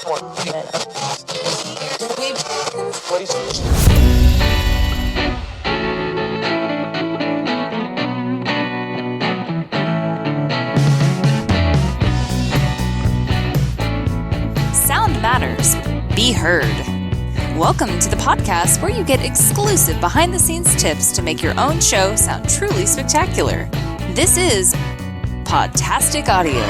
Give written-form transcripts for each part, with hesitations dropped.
Sound matters. Be heard. Welcome to the podcast where you get exclusive behind-the-scenes tips to make your own show sound truly spectacular. This is Podtastic Audio.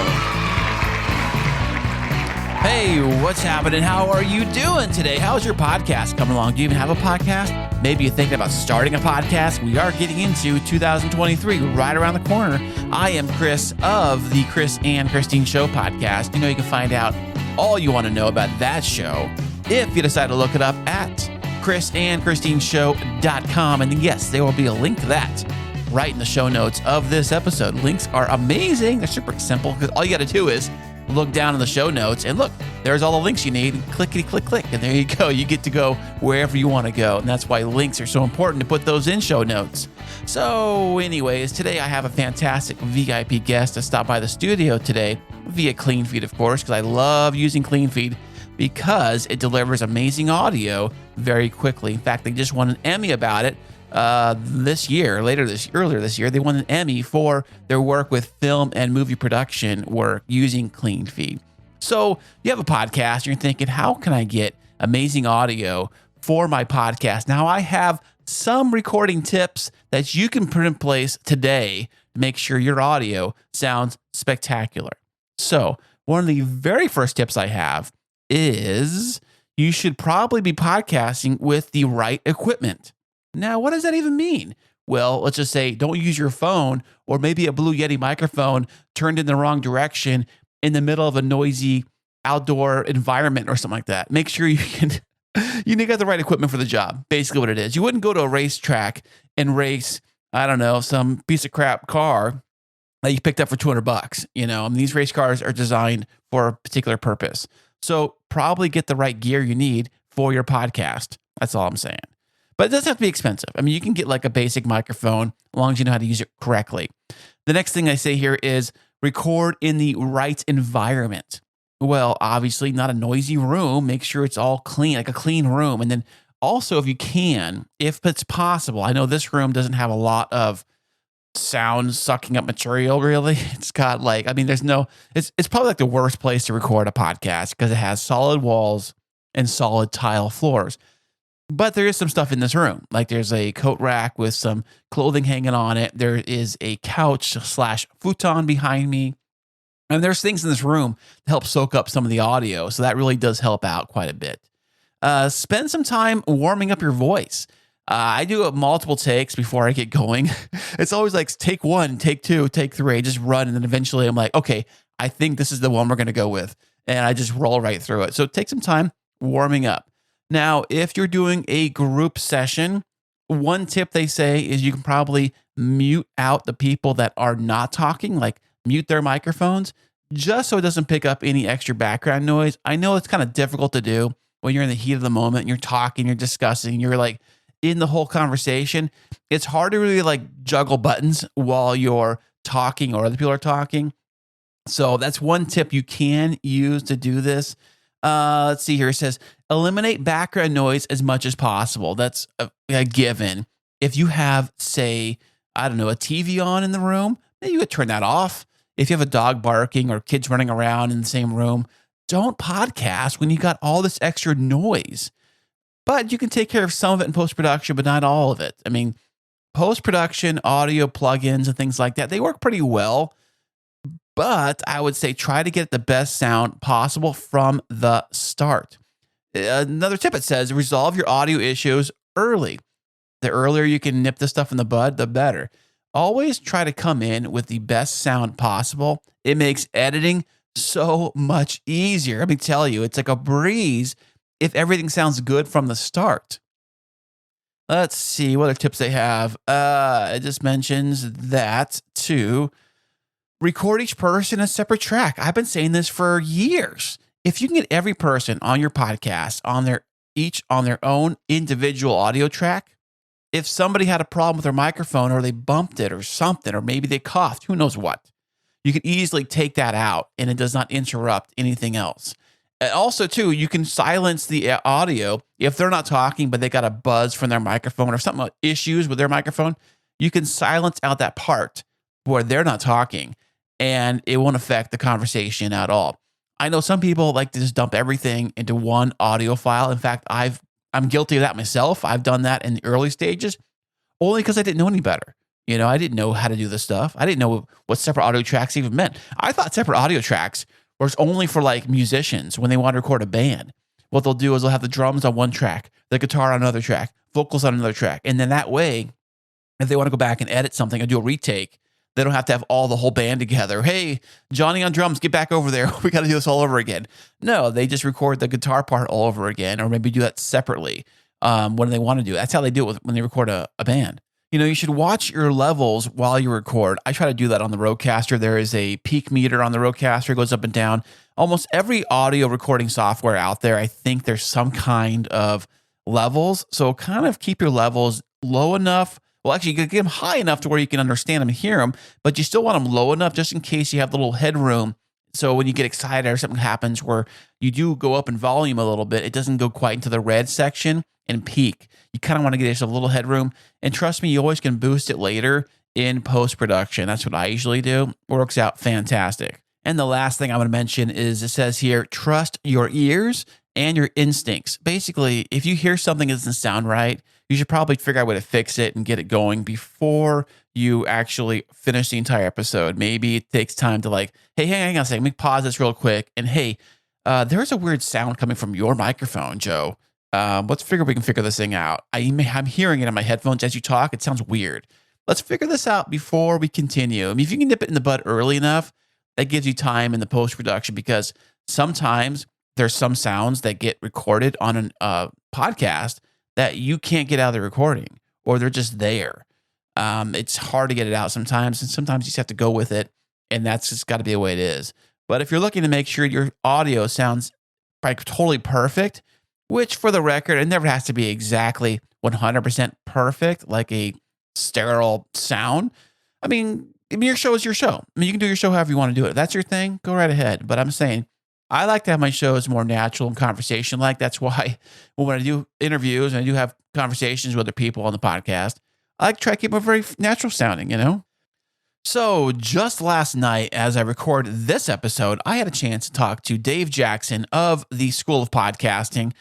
Hey, what's happening? How are you doing today? How's your podcast coming along? Do you even have a podcast? Maybe you're thinking about starting a podcast. We are getting into 2023, right around the corner. I am Chris of the Chris and Christine Show podcast. You can find out all you want to know about that show if you decide to look it up at chrisandchristineshow.com. And yes, there will be a link to that right in the show notes of this episode. Links are amazing. They're super simple because all you got to do is look down in the show notes and look, there's all the links you need. Clickety click, click. And there you go. You get to go wherever you want to go. And that's why links are so important to put those in show notes. So anyways, today I have a fantastic VIP guest to stop by the studio today via CleanFeed, of course, because I love using CleanFeed because it delivers amazing audio very quickly. In fact, they just won an Emmy about it earlier this year. They won an Emmy for their work with film and movie production work using CleanFeed. So you have a podcast, you're thinking, how can I get amazing audio for my podcast? Now I have some recording tips that you can put in place today to make sure your audio sounds spectacular. So one of the very first tips I have is you should probably be podcasting with the right equipment. Now, what does that even mean? Well, let's just say don't use your phone or maybe a Blue Yeti microphone turned in the wrong direction in the middle of a noisy outdoor environment or something like that. Make sure you got the right equipment for the job. Basically what it is. You wouldn't go to a racetrack and race, some piece of crap car that you picked up for $200. These race cars are designed for a particular purpose. So probably get the right gear you need for your podcast. That's all I'm saying. But it doesn't have to be expensive. You can get like a basic microphone as long as you know how to use it correctly. The next thing I say here is record in the right environment. Well, obviously not a noisy room. Make sure it's all clean, like a clean room. And then also if it's possible, I know this room doesn't have a lot of sound sucking up material really. It's got it's probably like the worst place to record a podcast because it has solid walls and solid tile floors. But there is some stuff in this room. Like there's a coat rack with some clothing hanging on it. There is a couch / futon behind me. And there's things in this room to help soak up some of the audio. So that really does help out quite a bit. Spend some time warming up your voice. I do multiple takes before I get going. It's always like take 1, take 2, take 3, I just run. And then eventually I'm like, okay, I think this is the one we're going to go with. And I just roll right through it. So take some time warming up. Now, if you're doing a group session, one tip they say is you can probably mute out the people that are not talking, like mute their microphones, just so it doesn't pick up any extra background noise. I know it's kind of difficult to do when you're in the heat of the moment, and you're talking, you're discussing, you're like in the whole conversation. It's hard to really like juggle buttons while you're talking or other people are talking. So that's one tip you can use to do this. Let's see here. It says, eliminate background noise as much as possible. That's a given. If you have, say, a TV on in the room, then you could turn that off. If you have a dog barking or kids running around in the same room, don't podcast when you got all this extra noise. But you can take care of some of it in post-production, but not all of it. Post-production, audio plugins and things like that, they work pretty well. But I would say try to get the best sound possible from the start. Another tip, it says, resolve your audio issues early. The earlier you can nip this stuff in the bud, the better. Always try to come in with the best sound possible. It makes editing so much easier. Let me tell you, it's like a breeze if everything sounds good from the start. Let's see what other tips they have. It just mentions that to record each person a separate track. I've been saying this for years. If you can get every person on your podcast on their own individual audio track, if somebody had a problem with their microphone or they bumped it or something, or maybe they coughed, who knows what, you can easily take that out and it does not interrupt anything else. And also, too, you can silence the audio if they're not talking, but they got a buzz from their microphone or something, issues with their microphone. You can silence out that part where they're not talking, and it won't affect the conversation at all. I know some people like to just dump everything into one audio file. In fact, I'm guilty of that myself. I've done that in the early stages, only because I didn't know any better. I didn't know how to do this stuff. I didn't know what separate audio tracks even meant. I thought separate audio tracks was only for like musicians when they want to record a band. What they'll do is they'll have the drums on one track, the guitar on another track, vocals on another track. And then that way, if they want to go back and edit something or do a retake, they don't have to have the whole band together. Hey, Johnny on drums, get back over there. We got to do this all over again. No, they just record the guitar part all over again, or maybe do that separately when they want to do it. That's how they do it when they record a band. You should watch your levels while you record. I try to do that on the Rodecaster. There is a peak meter on the Rodecaster. It goes up and down. Almost every audio recording software out there, I think there's some kind of levels. So kind of keep your levels low enough. Well, actually, you can get them high enough to where you can understand them and hear them, but you still want them low enough just in case you have a little headroom. So when you get excited or something happens where you do go up in volume a little bit, it doesn't go quite into the red section and peak. You kind of want to get yourself a little headroom. And trust me, you always can boost it later in post-production. That's what I usually do. Works out fantastic. And the last thing I'm going to mention is it says here, trust your ears and your instincts. Basically, if you hear something that doesn't sound right, you should probably figure out a way to fix it and get it going before you actually finish the entire episode. Maybe it takes time to like, hey, hang on a second, let me pause this real quick. And hey, there's a weird sound coming from your microphone, Joe. Let's figure we can figure this thing out. I'm hearing it in my headphones as you talk. It sounds weird. Let's figure this out before we continue. I mean, if you can nip it in the bud early enough, that gives you time in the post-production, because sometimes there's some sounds that get recorded on a podcast that you can't get out of the recording, or they're just there. It's hard to get it out sometimes, and sometimes you just have to go with it, and that's just got to be the way it is. But if you're looking to make sure your audio sounds like totally perfect, which for the record, it never has to be exactly 100% perfect, like a sterile sound. I mean, your show is your show. I mean, you can do your show however you want to do it. If that's your thing, go right ahead. But I'm saying, I like to have my shows more natural and conversation-like. That's why when I do interviews and I do have conversations with other people on the podcast, I like to try to keep them very natural sounding, So just last night, as I record this episode, I had a chance to talk to Dave Jackson of the School of Podcasting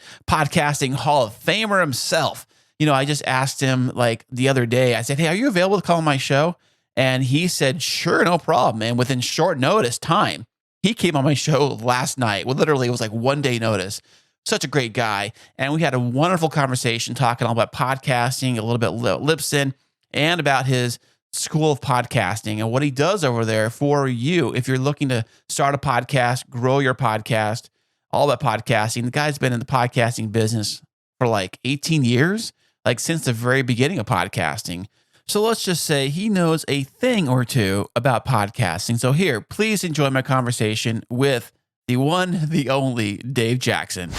Hall of Famer himself. I just asked him like the other day, I said, hey, are you available to call on my show? And he said, sure, no problem. And within short notice time, he came on my show last night. Well, literally, it was like 1 day notice. Such a great guy. And we had a wonderful conversation talking all about podcasting, a little bit Libsyn, and about his School of Podcasting and what he does over there for you. If you're looking to start a podcast, grow your podcast, all about podcasting. The guy's been in the podcasting business for like 18 years, like since the very beginning of podcasting. So let's just say he knows a thing or two about podcasting. So here, please enjoy my conversation with the one, the only Dave Jackson.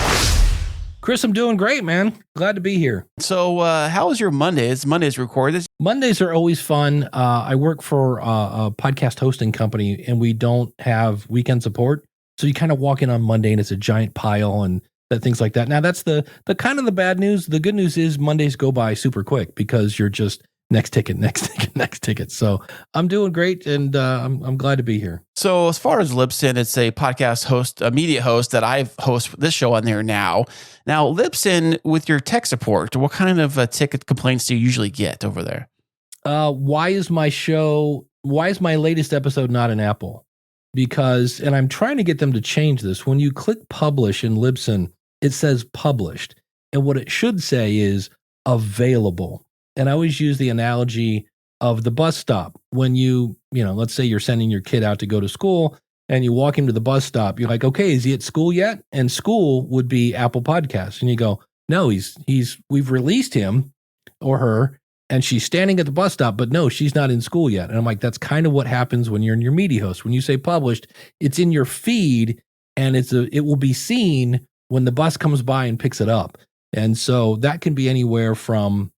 Chris, I'm doing great, man. Glad to be here. So how was your Mondays? Mondays recorded. Mondays are always fun. I work for a podcast hosting company, and we don't have weekend support. So you kind of walk in on Monday, and it's a giant pile and things like that. Now, that's the kind of the bad news. The good news is Mondays go by super quick because you're just next ticket. So I'm doing great, and I'm glad to be here. So as far as Libsyn, it's a podcast host, a media host that I host this show on there now. Now, Libsyn, with your tech support, what kind of ticket complaints do you usually get over there? Why is my latest episode not an Apple? Because, and I'm trying to get them to change this, when you click publish in Libsyn, it says published. And what it should say is available. And I always use the analogy of the bus stop. When let's say you're sending your kid out to go to school and you walk him to the bus stop, you're like, okay, is he at school yet? And school would be Apple Podcasts. And you go, no, we've released him or her and she's standing at the bus stop, but no, she's not in school yet. And I'm like, that's kind of what happens when you're in your media host. When you say published, it's in your feed and it will be seen when the bus comes by and picks it up. And so that can be anywhere from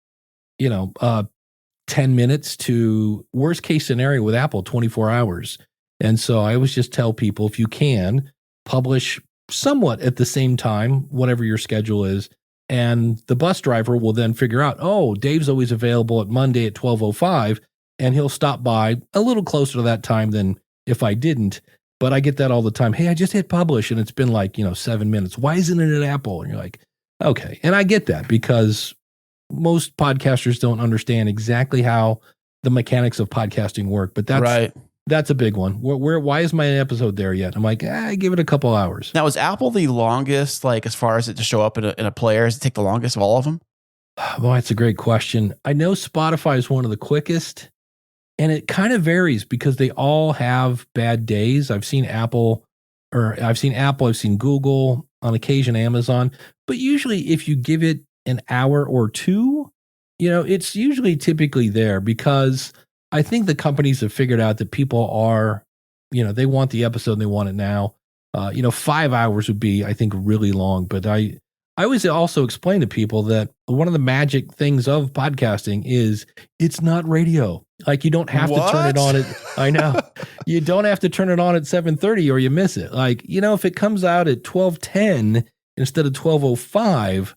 10 minutes to worst case scenario with Apple, 24 hours. And so I always just tell people, if you can, publish somewhat at the same time, whatever your schedule is. And the bus driver will then figure out, oh, Dave's always available at Monday at 12:05, and he'll stop by a little closer to that time than if I didn't. But I get that all the time. Hey, I just hit publish and it's been like, 7 minutes. Why isn't it at Apple? And you're like, okay. And I get that because most podcasters don't understand exactly how the mechanics of podcasting work. But that's a big one. Why is my episode there yet? I'm like, give it a couple hours. Now, is Apple the longest, like as far as it to show up in a player? Does it take the longest of all of them? Well, that's a great question. I know Spotify is one of the quickest. And it kind of varies because they all have bad days. I've seen Apple, I've seen Google, on occasion Amazon. But usually if you give it an hour or two, it's usually typically there because I think the companies have figured out that people are, they want the episode and they want it now. 5 hours would be, I think, really long. But I always also explain to people that one of the magic things of podcasting is it's not radio. Like you don't have to turn it on I know. You don't have to turn it on at 7:30 or you miss it. Like, if it comes out at 12:10 instead of 12:05,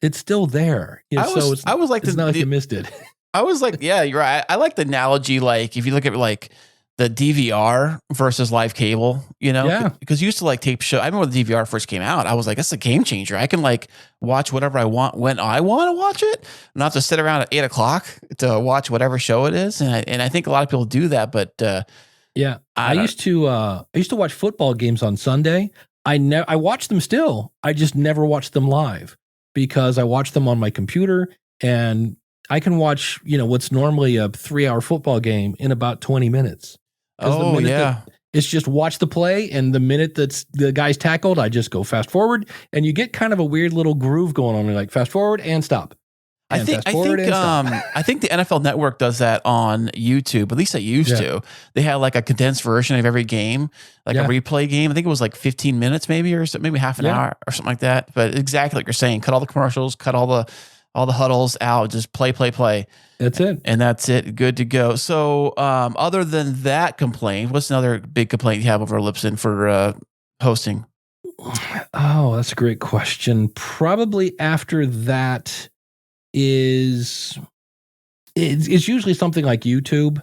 it's still there. It's not like you missed it. I was like, yeah, you're right. I like the analogy. Like if you look at like the DVR versus live cable, because you used to like tape show. I remember when the DVR first came out, I was like, that's a game changer. I can like watch whatever I want when I want to watch it, not have to sit around at 8:00 to watch whatever show it is. And I think a lot of people do that, but yeah, I used to watch football games on Sunday. I watch them still. I just never watch them live because I watch them on my computer and I can watch, what's normally a 3-hour football game in about 20 minutes. Oh, yeah. It's just watch the play, and the minute that's the guy's tackled, I just go fast forward, and you get kind of a weird little groove going on. You're like fast forward and stop. I think the NFL Network does that on YouTube. At least they used to. They had like a condensed version of every game, like a replay game. I think it was like 15 minutes, maybe maybe half an hour or something like that. But exactly like you're saying, cut all the commercials, cut all the huddles out, just play. That's it. And that's it. Good to go. So other than that complaint, what's another big complaint you have over Libsyn for hosting? Oh, that's a great question. Probably after that it's usually something like YouTube.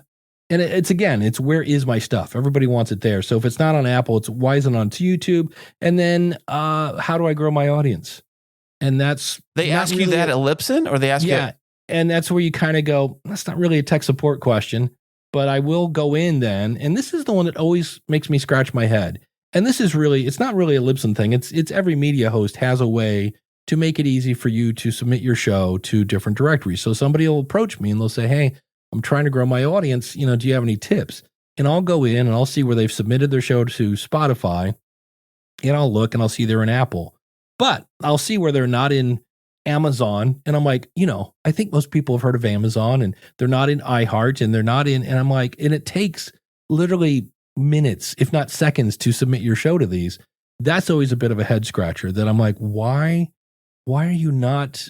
And it's where is my stuff? Everybody wants it there. So if it's not on Apple, it's why isn't it on YouTube? And then how do I grow my audience? And that's they ask you that at Libsyn, or they ask you? And that's where you kind of go, that's not really a tech support question, but I will go in then. And this is the one that always makes me scratch my head. And this is really, it's not really a Libsyn thing. It's every media host has a way to make it easy for you to submit your show to different directories. So somebody will approach me and they'll say, hey, I'm trying to grow my audience. Do you have any tips? And I'll go in and I'll see where they've submitted their show to Spotify, and I'll look and I'll see they're in Apple. But I'll see where they're not in Amazon. And I'm like, I think most people have heard of Amazon, and they're not in iHeart, and they're not in, and I'm like, and it takes literally minutes, if not seconds, to submit your show to these. That's always a bit of a head scratcher that I'm like, why are you not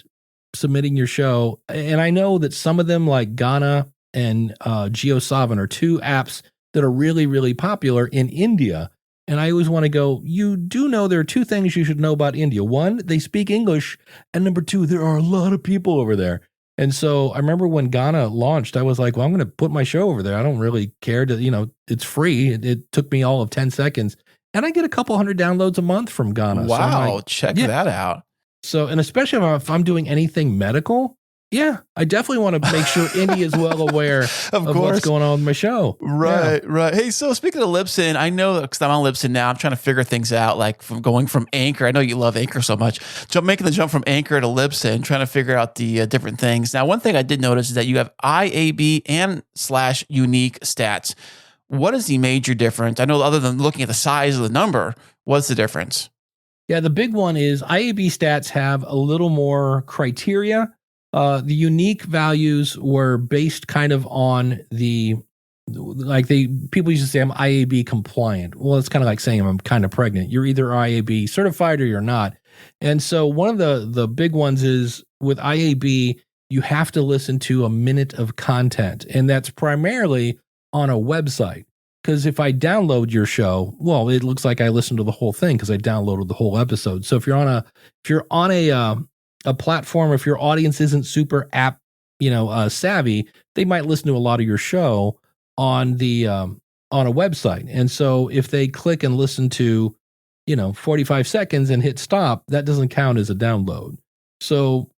submitting your show? And I know that some of them like Ghana and GeoSavin are two apps that are really, really popular in India. And I always want to go, you do know there are two things you should know about India. One, they speak English. And number two, there are a lot of people over there. And so I remember when Ghana launched, I was like, well, I'm going to put my show over there. I don't really care to, it's free. It took me all of 10 seconds. And I get a couple hundred downloads a month from Ghana. Wow. So like, check that out. So, and especially if I'm doing anything medical, yeah, I definitely want to make sure India is well aware of what's going on with my show. Right. Hey, so speaking of Libsyn, I know because I'm on Libsyn now, I'm trying to figure things out, like from going from Anchor. I know you love Anchor so much. Making the jump from Anchor to Libsyn, trying to figure out the different things. Now, one thing I did notice is that you have IAB and /unique stats. What is the major difference? I know other than looking at the size of the number, what's the difference? Yeah, the big one is IAB stats have a little more criteria. The unique values were based kind of on people used to say I'm IAB compliant. Well, it's kind of like saying I'm kind of pregnant. You're either IAB certified or you're not. And so one of the big ones is with IAB, you have to listen to a minute of content. And that's primarily on a website. because if I download your show, well, it looks like I listened to the whole thing because I downloaded the whole episode. So if you're on a platform, if your audience isn't super app, savvy, they might listen to a lot of your show on a website. And so if they click and listen to, 45 seconds and hit stop, that doesn't count as a download. So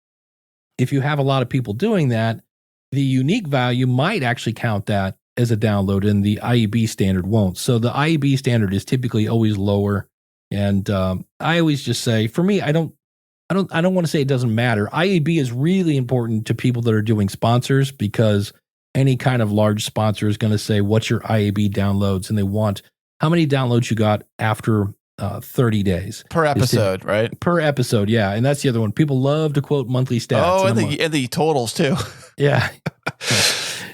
if you have a lot of people doing that, the unique value might actually count that as a download, and the IEB standard won't. So the IEB standard is typically always lower. And I always just say, for me, I don't want to say it doesn't matter. IEB is really important to people that are doing sponsors, because any kind of large sponsor is going to say, what's your IEB downloads? And they want how many downloads you got after 30 days. Per episode, right? Per episode, yeah. And that's the other one. People love to quote monthly stats. Oh, and the totals too. Yeah.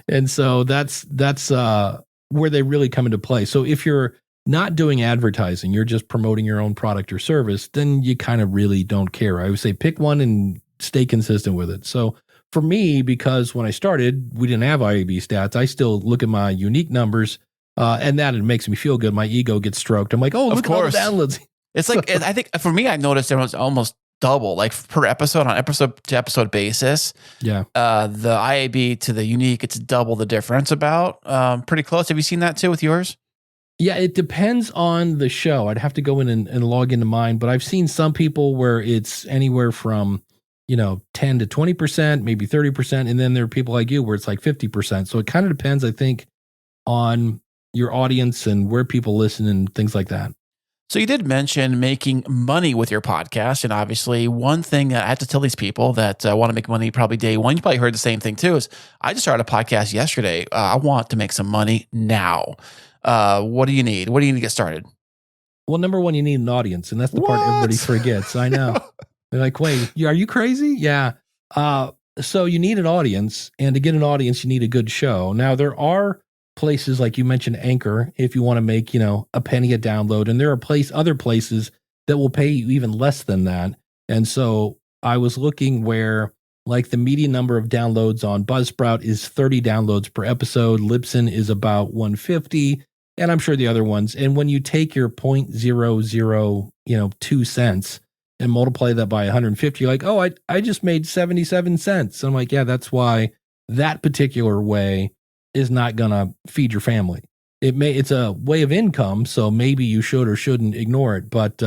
And so that's where they really come into play. So if you're not doing advertising, you're just promoting your own product or service, then you kind of really don't care. I would say pick one and stay consistent with it. So for me, because when I started, we didn't have IAB stats, I still look at my unique numbers, and that it makes me feel good. My ego gets stroked. I'm like, oh, look at all the downloads. It's like, I think for me, I noticed it was almost double, like per episode on episode to episode basis. Yeah. The IAB to the unique, it's double the difference about. Pretty close. Have you seen that too with yours? Yeah, it depends on the show. I'd have to go in and log into mine, but I've seen some people where it's anywhere from 10 to 20%, maybe 30%. And then there are people like you where it's like 50%. So it kind of depends, I think, on your audience and where people listen and things like that. So you did mention making money with your podcast. And obviously one thing that I have to tell these people that want to make money probably day one, you probably heard the same thing too, is I just started a podcast yesterday. I want to make some money now. What do you need? What do you need to get started? Well, number one, you need an audience. And that's the part everybody forgets. I know. They're like, wait, are you crazy? Yeah. So you need an audience, and to get an audience, you need a good show. Now, there are places like you mentioned, Anchor, if you want to make, a penny a download, and there are other places that will pay you even less than that. And so I was looking where, like, the median number of downloads on Buzzsprout is 30 downloads per episode. Libsyn is about 150, and I'm sure the other ones. And when you take your 0.00, 2 cents and multiply that by 150, you're like, oh, I just made 77 cents. And I'm like, yeah, that's why that particular way is not going to feed your family. It's a way of income, so maybe you should or shouldn't ignore it. But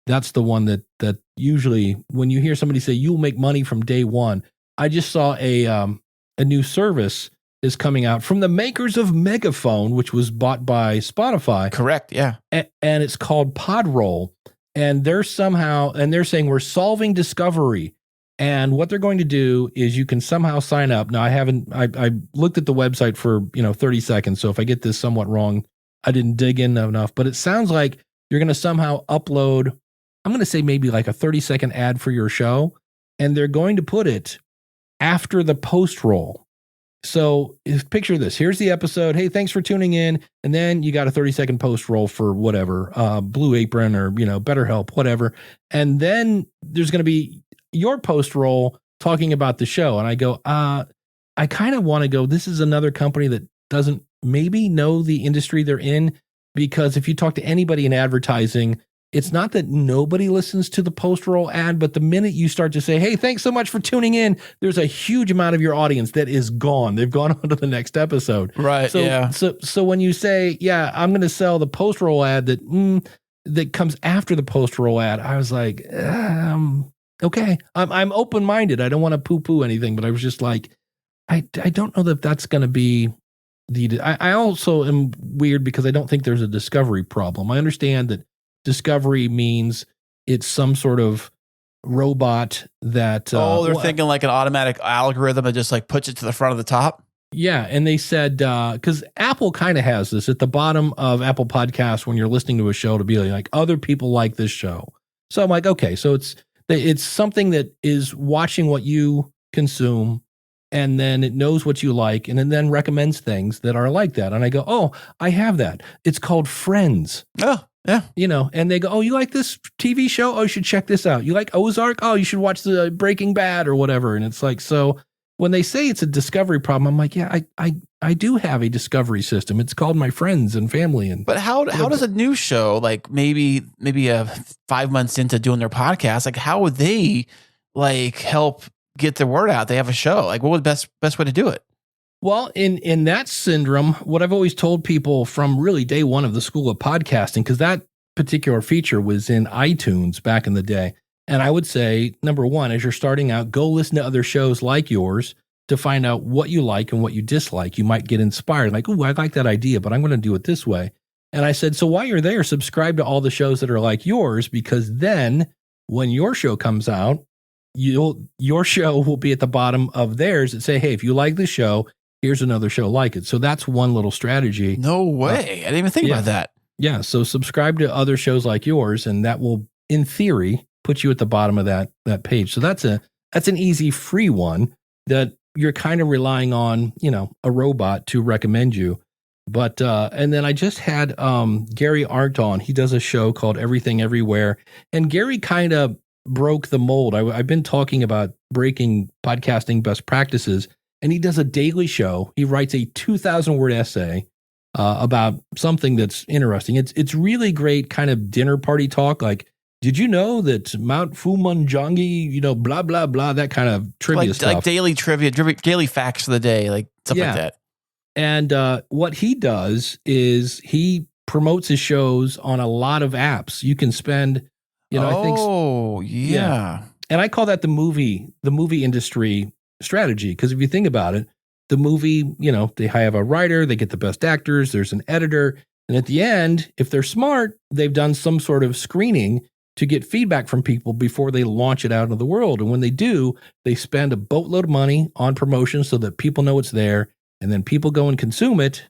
that's the one that usually when you hear somebody say you'll make money from day one. I just saw a new service is coming out from the makers of Megaphone, which was bought by Spotify. Correct, yeah. And it's called Podroll. And they're saying we're solving discovery. And what they're going to do is you can somehow sign up. Now, I looked at the website for, 30 seconds. So if I get this somewhat wrong, I didn't dig in enough, but it sounds like you're going to somehow upload, I'm going to say maybe like a 30-second ad for your show. And they're going to put it after the post roll. So picture this. Here's the episode. Hey, thanks for tuning in. And then you got a 30-second post roll for whatever, Blue Apron or, BetterHelp, whatever. And then there's going to be your post roll talking about the show. And I go, I kind of want to go, this is another company that doesn't maybe know the industry they're in, because if you talk to anybody in advertising, it's not that nobody listens to the post roll ad, but the minute you start to say, hey, thanks so much for tuning in, there's a huge amount of your audience that is gone. They've gone on to the next episode. Right. Yeah. So when you say, yeah, I'm going to sell the post roll ad that comes after the post roll ad, I was like, okay, I'm open-minded. I don't want to poo-poo anything, but I was just like, I don't know that that's going to be I also am weird because I don't think there's a discovery problem. I understand that discovery means it's some sort of robot that. They're thinking like an automatic algorithm that just like puts it to the front of the top. Yeah, and they said because Apple kind of has this at the bottom of Apple Podcasts when you're listening to a show to be like other people like this show. So I'm like, okay, so it's something that is watching what you consume, and then it knows what you like, and it then recommends things that are like that. And I go, oh, I have that. It's called Friends. Oh, yeah. And they go, oh, you like this TV show? Oh, you should check this out. You like Ozark? Oh, you should watch the Breaking Bad or whatever. And it's like, so when they say it's a discovery problem, I'm like, yeah, I do have a discovery system. It's called my friends and family. But how does a new show, like maybe 5 months into doing their podcast, like how would they like help get the word out? They have a show. Like what would the best way to do it? Well, in that syndrome, what I've always told people from really day one of the School of Podcasting, because that particular feature was in iTunes back in the day. And I would say, number one, as you're starting out, go listen to other shows like yours to find out what you like and what you dislike. You might get inspired, like, oh, I like that idea, but I'm going to do it this way. And I said, so while you're there, subscribe to all the shows that are like yours, because then when your show comes out, your show will be at the bottom of theirs that say, hey, if you like this show, here's another show like it. So that's one little strategy. No way. I didn't even think about that. Yeah. So subscribe to other shows like yours, and that will, in theory, put you at the bottom of that page. So that's an easy free one that you're kind of relying on, a robot to recommend you. But and then I just had Gary Arndt on. He does a show called Everything Everywhere, and Gary kind of broke the mold. I've been talking about breaking podcasting best practices, and he does a daily show. He writes a 2,000-word essay about something that's interesting. It's really great kind of dinner party talk, like, did you know that Mount Fumanjangi, blah, blah, blah, that kind of trivia stuff. Like daily trivia, daily facts of the day, like stuff like that. And what he does is he promotes his shows on a lot of apps. You can spend, I think. Oh, yeah. And I call that the movie industry strategy. Because if you think about it, the movie, they have a writer, they get the best actors, there's an editor. And at the end, if they're smart, they've done some sort of screening to get feedback from people before they launch it out into the world. And when they do, they spend a boatload of money on promotion so that people know it's there. And then people go and consume it.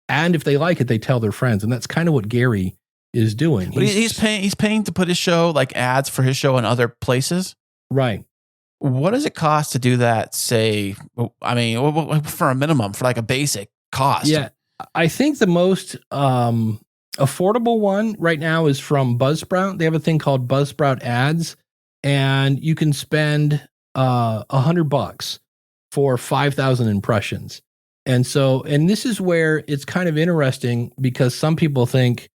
And if they like it, they tell their friends. And that's kind of what Gary is doing. But he's paying to put his show, like ads for his show in other places. Right. What does it cost to do that? Say, I mean, for a minimum, for like a basic cost. Yeah. I think the most affordable one right now is from Buzzsprout. They have a thing called Buzzsprout ads, and you can spend $100 for 5,000 impressions. And this is where it's kind of interesting, because some people think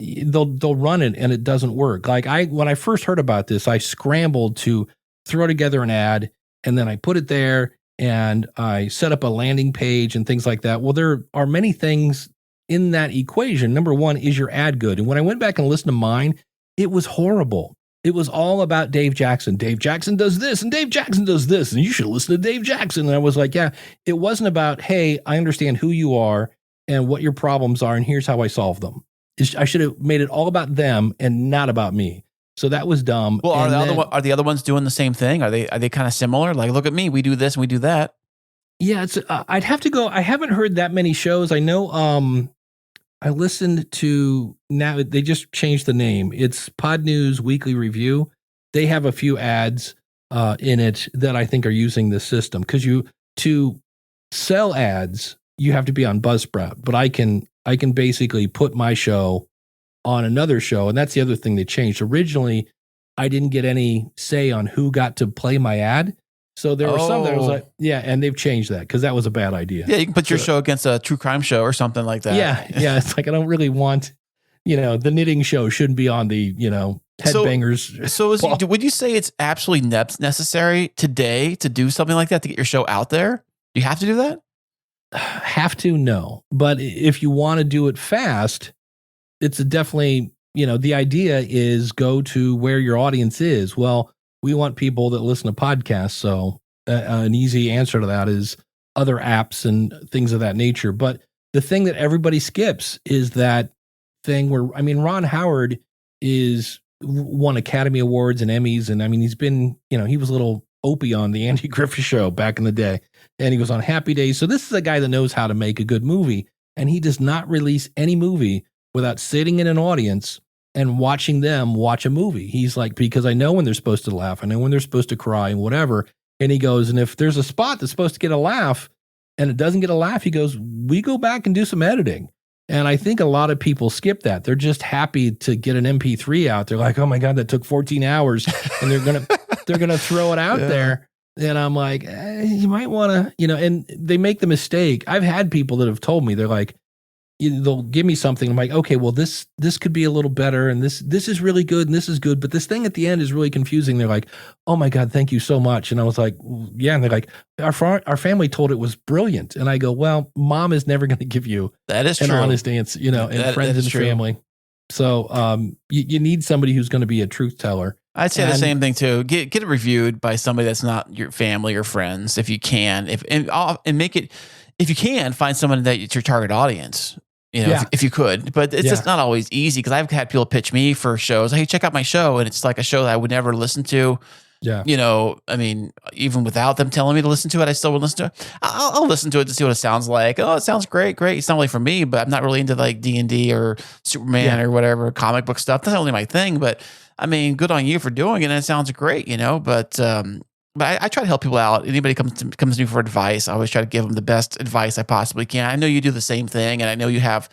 they'll run it and it doesn't work. Like when I first heard about this, I scrambled to throw together an ad, and then I put it there and I set up a landing page and things like that. Well, there are many things in that equation. Number one, is your ad good? And when I went back and listened to mine, it was horrible. It was all about Dave Jackson. Dave Jackson does this, and Dave Jackson does this, and you should listen to Dave Jackson. And I was like, yeah, it wasn't about, hey, I understand who you are and what your problems are, and here's how I solve them. I should have made it all about them and not about me. So that was dumb. Well, are the other ones doing the same thing? Are they kind of similar? Like, look at me, we do this and we do that. Yeah, it's. I'd have to go. I haven't heard that many shows. I know. I listened to, now they just changed the name. It's Pod News Weekly Review. They have a few ads in it that I think are using this system, because to sell ads, you have to be on Buzzsprout. But I can basically put my show on another show. And that's the other thing they changed. Originally, I didn't get any say on who got to play my ad. So there were some that was like, yeah, and they've changed that, because that was a bad idea. Yeah, you can put your show against a true crime show or something like that. Yeah. It's like, I don't really want, the knitting show shouldn't be on the, headbangers. So would you say it's absolutely necessary today to do something like that, to get your show out there? You have to do that? Have to? No. But if you want to do it fast, it's definitely, the idea is go to where your audience is. Well, we want people that listen to podcasts. So an easy answer to that is other apps and things of that nature. But the thing that everybody skips is that thing where, Ron Howard won Academy Awards and Emmys. And he's been, he was a little Opie on the Andy Griffith Show back in the day. And he was on Happy Days. So this is a guy that knows how to make a good movie. And he does not release any movie without sitting in an audience and watching them watch a movie. He's like, because I know when they're supposed to laugh, I know when they're supposed to cry and whatever. And he goes, and if there's a spot that's supposed to get a laugh and it doesn't get a laugh, he goes, we go back and do some editing. And I think a lot of people skip that. They're just happy to get an MP3 out. They're like, oh my God, that took 14 hours. And they're going to throw it out there. And I'm like, you might want to, and they make the mistake. I've had people that have told me, they're like, they'll give me something. I'm like, okay, well, this could be a little better, and this is really good, and this is good, but this thing at the end is really confusing. They're like, oh my God, thank you so much. And I was like, yeah. And they're like, our family told it was brilliant. And I go, well, mom is never going to give you that is an true. honest answer, and friends and family. So you need somebody who's going to be a truth teller. I'd say the same thing too. Get it reviewed by somebody that's not your family or friends, if you can. And make it, if you can, find someone that it's your target audience. If you could, but it's just not always easy, because I've had people pitch me for shows. Hey, check out my show, and it's like a show that I would never listen to. Yeah, I mean, even without them telling me to listen to it, I still would listen to it. I'll listen to it to see what it sounds like. Oh, it sounds great. It's not really for me, but I'm not really into like D&D or Superman or whatever comic book stuff. That's not really my thing. But I mean, good on you for doing it. And it sounds great, But I try to help people out. Anybody comes to me for advice, I always try to give them the best advice I possibly can. I know you do the same thing, and I know you have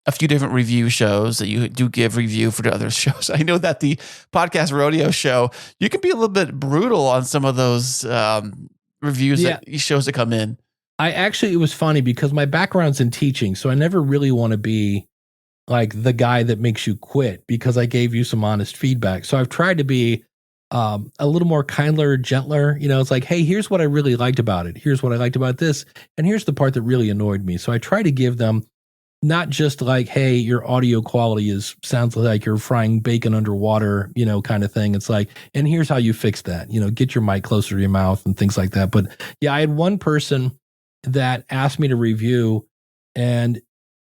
a few different review shows that you do give review for the other shows. I know that the Podcast Rodeo show, you can be a little bit brutal on some of those reviews, shows that come in. It was funny because my background's in teaching, so I never really want to be like the guy that makes you quit because I gave you some honest feedback. So I've tried to be a little more kindler, gentler. It's like, hey, here's what I really liked about it. Here's what I liked about this. And here's the part that really annoyed me. So I try to give them not just like, hey, your audio quality sounds like you're frying bacon underwater, kind of thing. It's like, and here's how you fix that, get your mic closer to your mouth and things like that. But yeah, I had one person that asked me to review, and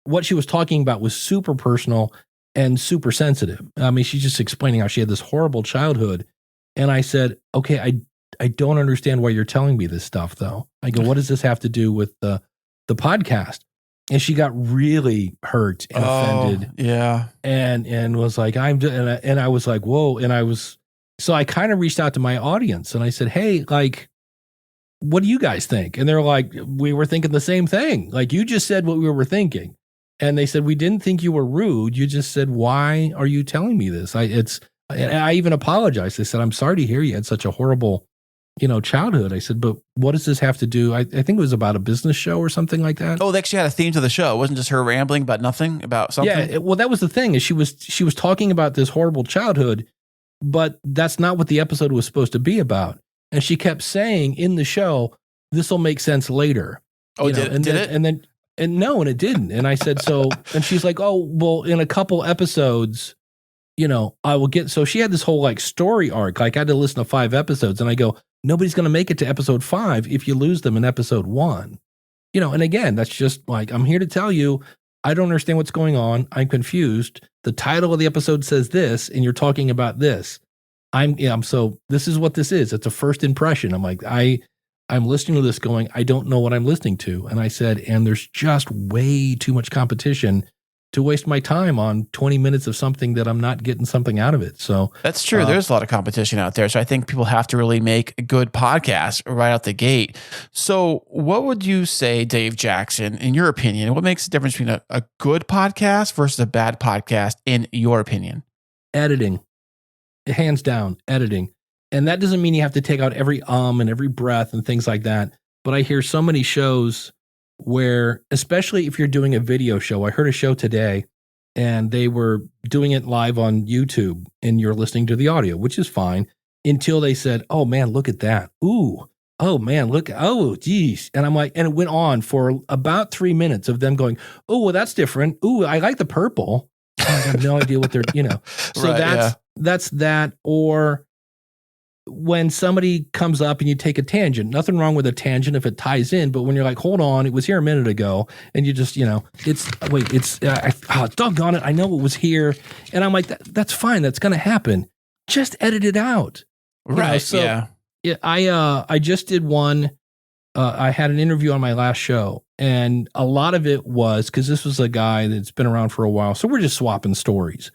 what she was talking about was super personal and super sensitive. I mean, she's just explaining how she had this horrible childhood. And I said, okay, I don't understand why you're telling me this stuff, though. I go, what does this have to do with the podcast? And she got really hurt and offended. Yeah. And was like, and I was like, whoa. So I kind of reached out to my audience and I said, hey, like, what do you guys think? And they're like, we were thinking the same thing. Like, you just said what we were thinking. And they said, we didn't think you were rude. You just said, why are you telling me this? I even apologized. I said, I'm sorry to hear you had such a horrible, childhood. I said, but what does this have to do? I think it was about a business show or something like that. Oh, they actually had a theme to the show. It wasn't just her rambling about nothing, about something. Yeah. Well, that was the thing, is she was talking about this horrible childhood, but that's not what the episode was supposed to be about. And she kept saying in the show, this will make sense later. Oh, did it? And no, and it didn't. And I said, so, and she's like, oh, well, in a couple episodes, I will get, so she had this whole like story arc. Like I had to listen to 5 episodes, and I go, nobody's going to make it to episode 5 if you lose them in episode 1. And again, that's just like, I'm here to tell you, I don't understand what's going on. I'm confused. The title of the episode says this, and you're talking about this. So this is what this is. It's a first impression. I'm like, I'm listening to this going, I don't know what I'm listening to. And I said, and there's just way too much competition to waste my time on 20 minutes of something that I'm not getting something out of it. So that's true. There's a lot of competition out there. So I think people have to really make a good podcast right out the gate. So what would you say, Dave Jackson, in your opinion, what makes the difference between a good podcast versus a bad podcast, in your opinion? Editing. Hands down, editing. And that doesn't mean you have to take out every and every breath and things like that. But I hear so many shows where, especially if you're doing a video show, I heard a show today and they were doing it live on YouTube and you're listening to the audio, which is fine, until they said, oh man, look at that. Ooh, oh man, look, oh geez. And I'm like, and it went on for about 3 minutes of them going, oh, well, that's different. Ooh, I like the purple. I have no idea what they're, So right, that's that. Or when somebody comes up and you take a tangent, nothing wrong with a tangent if it ties in, but when you're like, hold on, it was here a minute ago, and you just, doggone it, I know it was here. And I'm like, that's fine. That's going to happen. Just edit it out. Right. Yeah, I just did one. I had an interview on my last show, and a lot of it was because this was a guy that's been around for a while. So we're just swapping stories.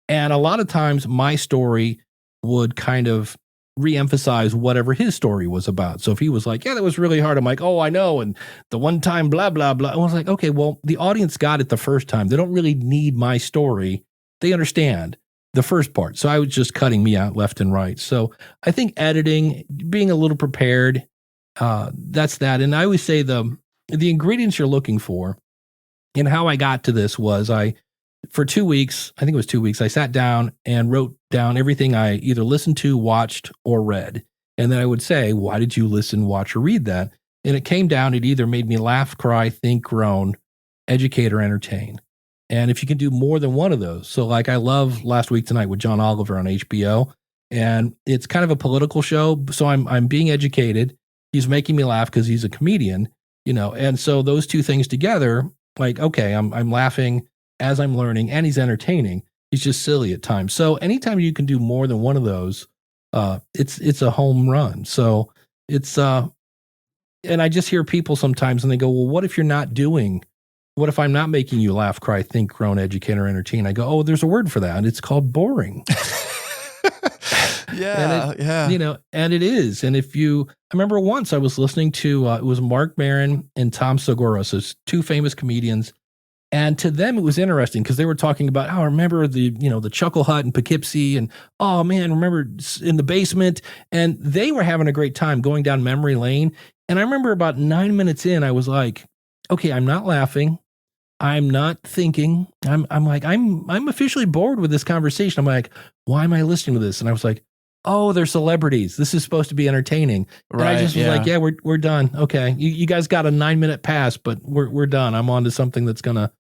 And a lot of times my story would kind of re-emphasize whatever his story was about. So if he was like, yeah, that was really hard, I'm like, oh, I know. And the one time, blah, blah, blah. I was like, okay, well, the audience got it the first time. They don't really need my story. They understand the first part. So I was just cutting me out left and right. So I think editing, being a little prepared, that's that. And I always say the ingredients you're looking for, and how I got to this was for 2 weeks, I think it was 2 weeks, I sat down and wrote down everything I either listened to, watched, or read. And then I would say, why did you listen, watch, or read that? And it came down, it either made me laugh, cry, think, groan, educate, or entertain. And if you can do more than one of those. So like I love Last Week Tonight with John Oliver on HBO. And it's kind of a political show. So I'm being educated. He's making me laugh because he's a comedian, and so those two things together, like, okay, I'm laughing as I'm learning, and he's entertaining. He's just silly at times. So anytime you can do more than one of those, it's a home run. So it's and I just hear people sometimes and they go, well, what if I'm not making you laugh, cry, think, groan, educate, or entertain? I go, oh, there's a word for that. It's called boring. Yeah. And it is. And I remember once I was listening to, it was Mark Maron and Tom Segura, so it's two famous comedians. And to them, it was interesting because they were talking about, I remember the Chuckle Hut in Poughkeepsie, and oh man, remember in the basement. And they were having a great time going down memory lane. And I remember about 9 minutes in, I was like, okay, I'm not laughing. I'm not thinking. I'm officially bored with this conversation. I'm like, why am I listening to this? And I was like, oh, they're celebrities. This is supposed to be entertaining. Right, and I just was like, yeah, we're done. Okay. You guys got a 9 minute pass, but we're done. I'm on to something that's gonna,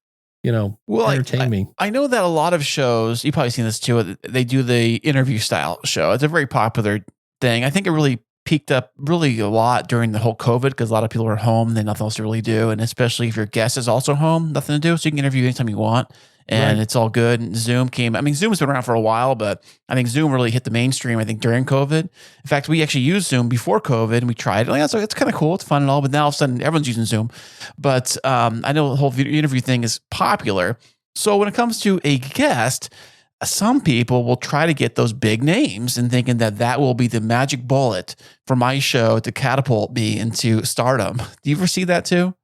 entertain me. I know that a lot of shows, you've probably seen this too, they do the interview style show. It's a very popular thing. I think it really peaked up really a lot during the whole COVID because a lot of people are home, they have nothing else to really do. And especially if your guest is also home, nothing to do. So you can interview anytime you want. And It's all good. And Zoom's been around for a while, but I think Zoom really hit the mainstream, I think, during COVID. In fact, we actually used Zoom before COVID and we tried it. So it's kind of cool. It's fun and all, but now all of a sudden everyone's using Zoom. But I know the whole interview thing is popular. So when it comes to a guest, some people will try to get those big names and thinking that will be the magic bullet for my show to catapult me into stardom. Do you ever see that too?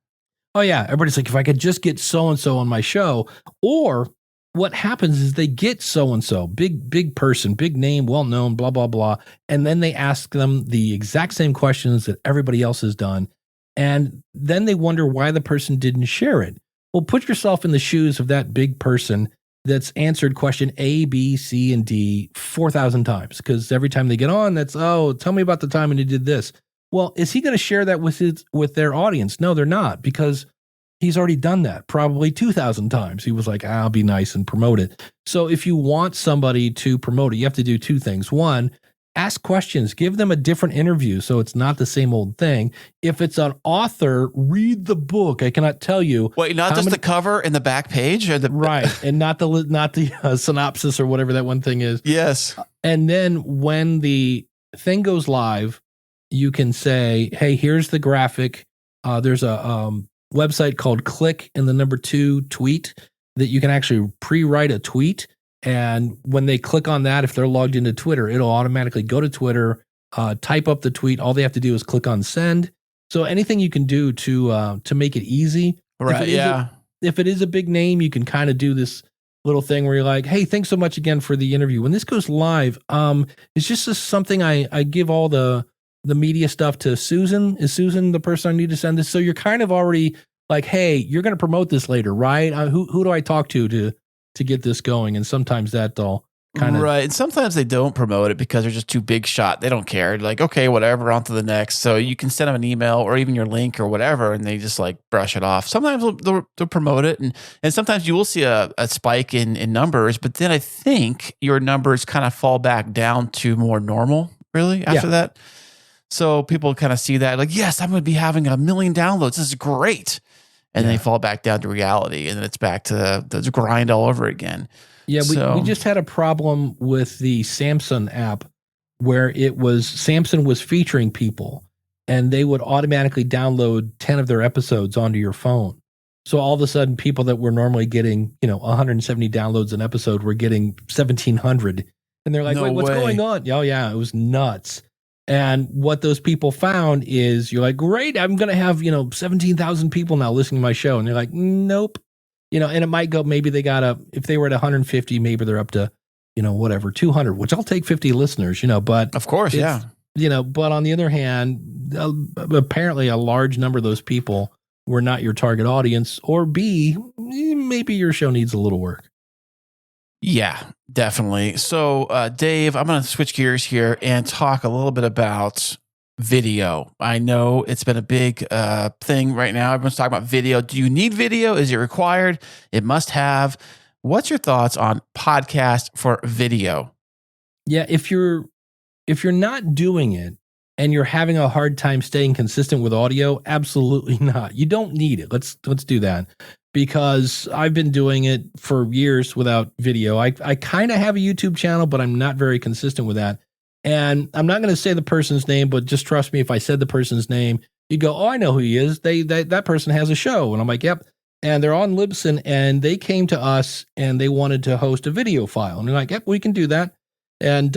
Oh yeah. Everybody's like, if I could just get so-and-so on my show. Or what happens is they get so-and-so, big person, big name, well-known, blah, blah, blah. And then they ask them the exact same questions that everybody else has done. And then they wonder why the person didn't share it. Well, put yourself in the shoes of that big person that's answered question A, B, C, and D 4,000 times. Because every time they get on, tell me about the time when you did this. Well, is he going to share that with their audience? No, they're not, because he's already done that probably 2,000 times. He was like, I'll be nice and promote it. So if you want somebody to promote it, you have to do two things. One, ask questions, give them a different interview so it's not the same old thing. If it's an author, read the book. I cannot tell you. Wait, not just the cover and the back page? Or right, and not the synopsis or whatever that one thing is. Yes. And then when the thing goes live, you can say, hey, here's the graphic. There's a website called Click and the number 2 tweet that you can actually pre-write a tweet. And when they click on that, if they're logged into Twitter, it'll automatically go to Twitter, type up the tweet. All they have to do is click on send. So anything you can do to make it easy. Right. If it is a big name, you can kind of do this little thing where you're like, hey, thanks so much again for the interview. When this goes live, it's just something I give all the media stuff to Susan. Is Susan the person I need to send this? So you're kind of already like, hey, you're going to promote this later, right? Who do I talk to get this going? And sometimes that'll kind of right. And sometimes they don't promote it because they're just too big shot. They don't care. They're like, okay, whatever, on to the next. So you can send them an email or even your link or whatever, and they just like brush it off. Sometimes they'll promote it, and sometimes you will see a spike in numbers, but then I think your numbers kind of fall back down to more normal, really, after that. So people kind of see that like, yes, I'm going to be having 1 million downloads. This is great. And then they fall back down to reality, and then it's back to the grind all over again. Yeah, we just had a problem with the Samsung app where Samsung was featuring people, and they would automatically download 10 of their episodes onto your phone. So all of a sudden, people that were normally getting 170 downloads an episode were getting 1,700, and they're like, "Wait, what's going on?" Oh yeah, it was nuts. And what those people found is you're like, great, I'm going to have, 17,000 people now listening to my show. And they're like, nope. And it might go, maybe they got if they were at 150, maybe they're up to, 200, which I'll take 50 listeners, but. Of course, yeah. But on the other hand, apparently a large number of those people were not your target audience, or B, maybe your show needs a little work. Yeah, definitely. So, Dave, I'm going to switch gears here and talk a little bit about video. I know it's been a big thing right now. Everyone's talking about video. Do you need video? Is it required? It must have. What's your thoughts on podcast for video? Yeah, if you're not doing it and you're having a hard time staying consistent with audio, absolutely not. You don't need it. Let's do that. Because I've been doing it for years without video. I kind of have a YouTube channel, but I'm not very consistent with that. And I'm not going to say the person's name, but just trust me, if I said the person's name, you go, oh, I know who he is. That person has a show. And I'm like, yep. And they're on Libsyn, and they came to us and they wanted to host a video file. And they're like, yep, we can do that. And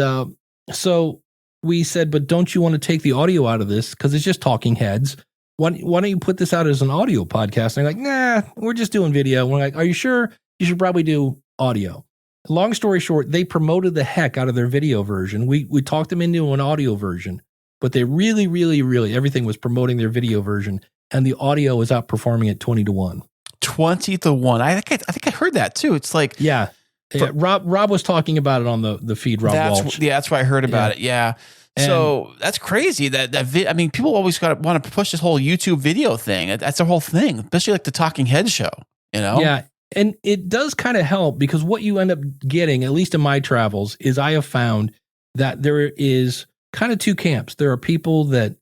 so we said, but don't you want to take the audio out of this? Because it's just talking heads. Why don't you put this out as an audio podcast? And they're like, nah, we're just doing video. And we're like, are you sure? You should probably do audio. Long story short, they promoted the heck out of their video version. We talked them into an audio version, but they really, really, really, everything was promoting their video version, and the audio was outperforming it 20-1. 20-1. I think I heard that too. It's like, yeah. Rob was talking about it on the feed. Rob Walsh. Yeah, that's why I heard about it. Yeah. So that's crazy. I mean, people always want to push this whole YouTube video thing. That's the whole thing, especially like the Talking Head show. You know? Yeah, and it does kind of help, because what you end up getting, at least in my travels, is I have found that there is kind of two camps. There are people that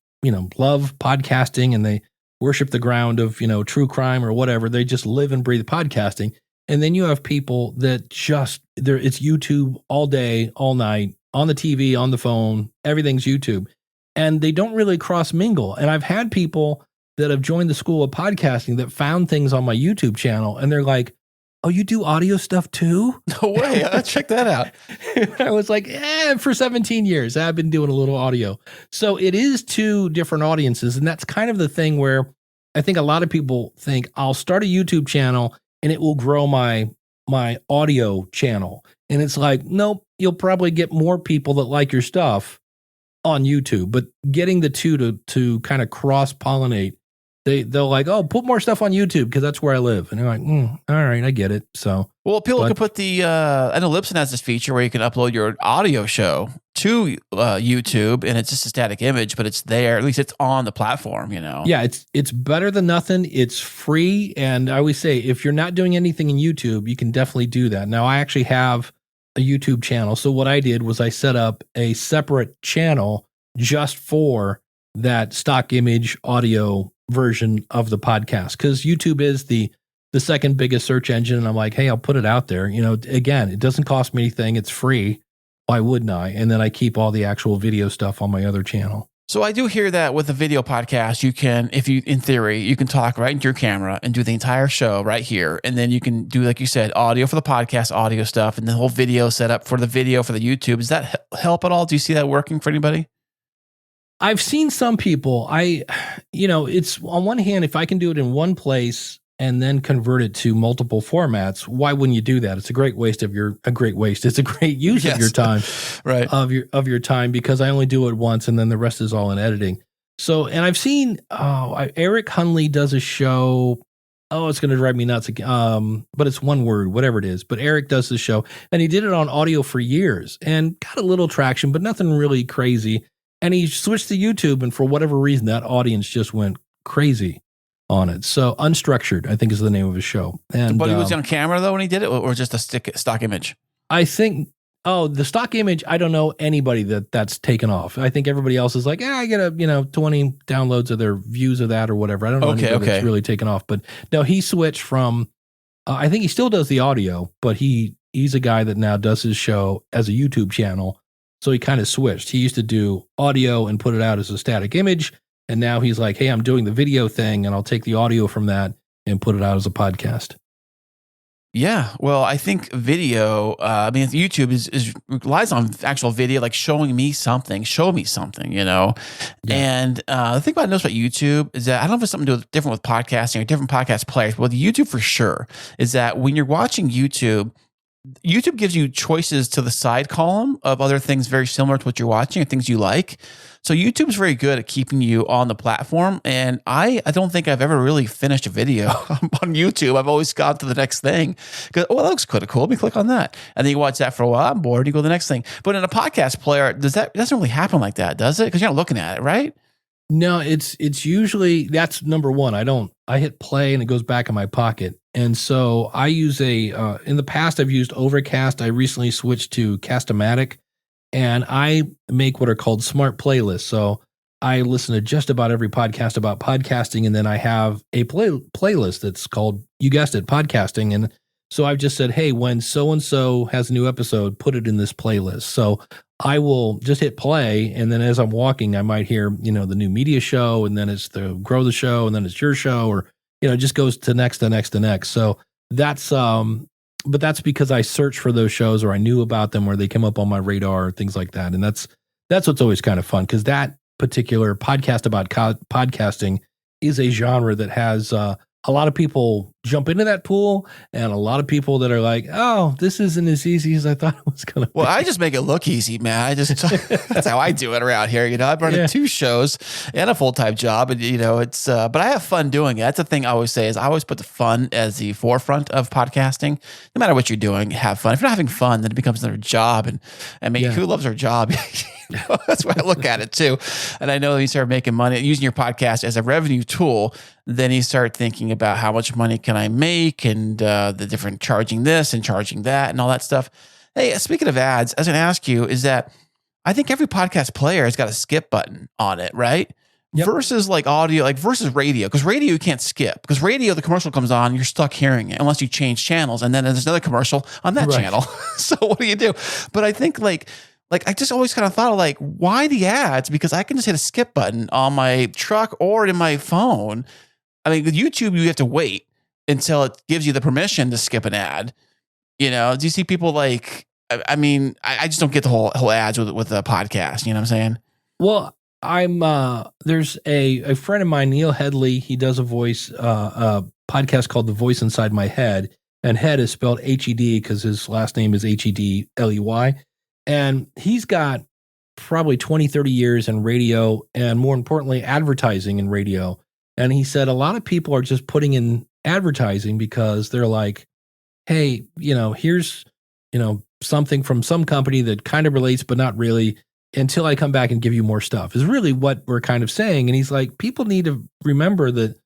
love podcasting and they worship the ground of true crime or whatever. They just live and breathe podcasting. And then you have people that it's YouTube all day, all night, on the TV, on the phone, everything's YouTube. And they don't really cross mingle. And I've had people that have joined the school of podcasting that found things on my YouTube channel, and they're like, oh, you do audio stuff too? No way. Check that out. I was like, for 17 years, I've been doing a little audio. So it is two different audiences. And that's kind of the thing where I think a lot of people think, I'll start a YouTube channel and it will grow my audio channel. And it's like, nope, you'll probably get more people that like your stuff on YouTube, but getting the two to kind of cross-pollinate, they'll like, oh, put more stuff on YouTube because that's where I live. And they're like, all right, I get it. So, well, people can put I know Libsyn has this feature where you can upload your audio show to YouTube, and it's just a static image, but it's there. At least it's on the platform, Yeah, it's better than nothing. It's free. And I always say, if you're not doing anything in YouTube, you can definitely do that. Now, I actually have a YouTube channel. So what I did was I set up a separate channel just for that stock image audio version of the podcast, because YouTube is the second biggest search engine. And I'm like, hey, I'll put it out there. Again, it doesn't cost me anything. It's free. Why wouldn't I? And then I keep all the actual video stuff on my other channel. So I do hear that with a video podcast, you can, in theory, you can talk right into your camera and do the entire show right here. And then you can do, like you said, audio for the podcast, audio stuff, and the whole video setup for the video for the YouTube. Does that help at all? Do you see that working for anybody? I've seen some people. It's on one hand, if I can do it in one place and then convert it to multiple formats, why wouldn't you do that? It's a great use of your time, right? Of your time, because I only do it once and then the rest is all in editing. So, and I've seen, Eric Hunley does a show. Oh, it's going to drive me nuts. But it's one word, whatever it is. But Eric does the show, and he did it on audio for years and got a little traction, but nothing really crazy. And he switched to YouTube, and for whatever reason, that audience just went crazy on it. So Unstructured, I think, is the name of his show. And but he was on camera though when he did it, or just a stock image? I think. Oh, the stock image. I don't know anybody that's taken off. I think everybody else is like, I get 20 downloads of their views of that or whatever. I don't know anybody that's really taken off. But no, he switched from. I think he still does the audio, but he's a guy that now does his show as a YouTube channel. So he kind of switched. He used to do audio and put it out as a static image. And now he's like, hey, I'm doing the video thing, and I'll take the audio from that and put it out as a podcast. Yeah. Well, I think video, YouTube relies on actual video, like showing me something, Yeah. And the thing I noticed about YouTube is that I don't know if it's something to do different with podcasting or different podcast players, but with YouTube for sure, is that when you're watching YouTube, YouTube gives you choices to the side column of other things very similar to what you're watching and things you like. So YouTube's very good at keeping you on the platform. And I don't think I've ever really finished a video on YouTube. I've always gone to the next thing because, oh, that looks kind of cool. Let me click on that. And then you watch that for a while. I'm bored. And you go to the next thing. But in a podcast player, it doesn't really happen like that, does it? Because you're not looking at it, right? No, it's usually, that's number one. I hit play and it goes back in my pocket. And so I use in the past, I've used Overcast. I recently switched to Cast-O-Matic, and I make what are called smart playlists. So I listen to just about every podcast about podcasting. And then I have a playlist that's called, you guessed it, podcasting. And so I've just said, hey, when so-and-so has a new episode, put it in this playlist. So I will just hit play, and then as I'm walking, I might hear, the new media show, and then it's the grow the show, and then it's your show, or, it just goes to next, to next, to next. So that's, but that's because I searched for those shows, or I knew about them, or they came up on my radar, or things like that. And that's what's always kind of fun, because that particular podcast about podcasting is a genre that has a lot of people jump into that pool, and a lot of people that are like, oh, this isn't as easy as I thought it was going to be. Well, I just make it look easy, man. That's how I do it around here. I'm running 2 shows and a full-time job, and it's, but I have fun doing it. That's the thing I always say is I always put the fun as the forefront of podcasting. No matter what you're doing, have fun. If you're not having fun, then it becomes another job. And I mean, who loves their job? That's why I look at it too. And I know that you start making money using your podcast as a revenue tool, then you start thinking about how much money can I make, and the different charging this and charging that and all that stuff. Hey, speaking of ads, I was going to ask you is that I think every podcast player has got a skip button on it, right? Yep. Versus like audio, versus radio, because radio you can't skip, because radio, the commercial comes on, you're stuck hearing it unless you change channels, and then there's another commercial on that channel. So what do? But I think like I just always kind of thought of why the ads? Because I can just hit a skip button on my truck or in my phone. I mean, with YouTube, you have to wait until it gives you the permission to skip an ad. Do you see people I mean, I just don't get the whole ads with the podcast. You know what I'm saying? Well, there's a friend of mine, Neil Headley. He does a podcast called The Voice Inside My Head, and head is spelled H-E-D because his last name is H-E-D-L-E-Y. And he's got probably 20, 30 years in radio, and more importantly, advertising in radio. And he said a lot of people are just putting in advertising because they're like, hey, here's, something from some company that kind of relates, but not really, until I come back and give you more stuff, is really what we're kind of saying. And he's like, people need to remember that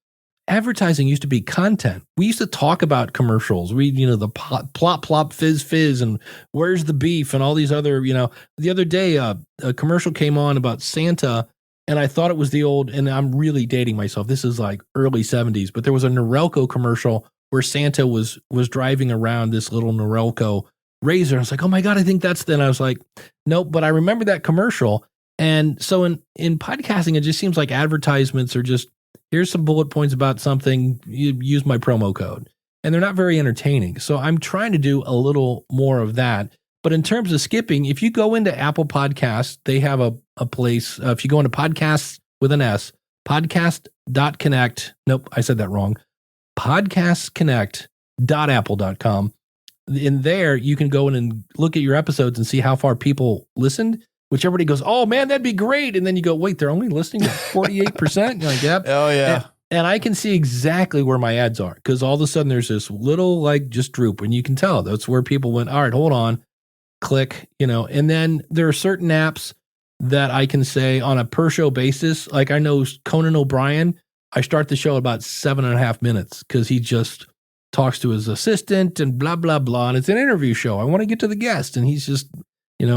advertising used to be content. We used to talk about commercials. The plop, plop, fizz, fizz, and where's the beef, and all these other, the other day, a commercial came on about Santa, and I thought it was the old, and I'm really dating myself, this is like early 70s, but there was a Norelco commercial where Santa was driving around this little Norelco razor. I was like, oh my God, I think that's, then I was like, nope, but I remember that commercial. And so in podcasting, it just seems like advertisements are just, here's some bullet points about something, you use my promo code. And they're not very entertaining. So I'm trying to do a little more of that. But in terms of skipping, if you go into Apple Podcasts, they have a place. If you go into podcasts with an S, podcast.connect. Nope, I said that wrong. Podcastconnect.apple.com. In there, you can go in and look at your episodes and see how far people listened, which everybody goes, oh man, that'd be great. And then you go, wait, they're only listening at 48%? You're like, yep. Oh yeah. And I can see exactly where my ads are, because all of a sudden there's this little just droop, and you can tell that's where people went, all right, hold on, click, and then there are certain apps that I can say on a per show basis. Like I know Conan O'Brien, I start the show about 7.5 minutes because he just talks to his assistant and blah, blah, blah. And it's an interview show. I want to get to the guest, and he's just,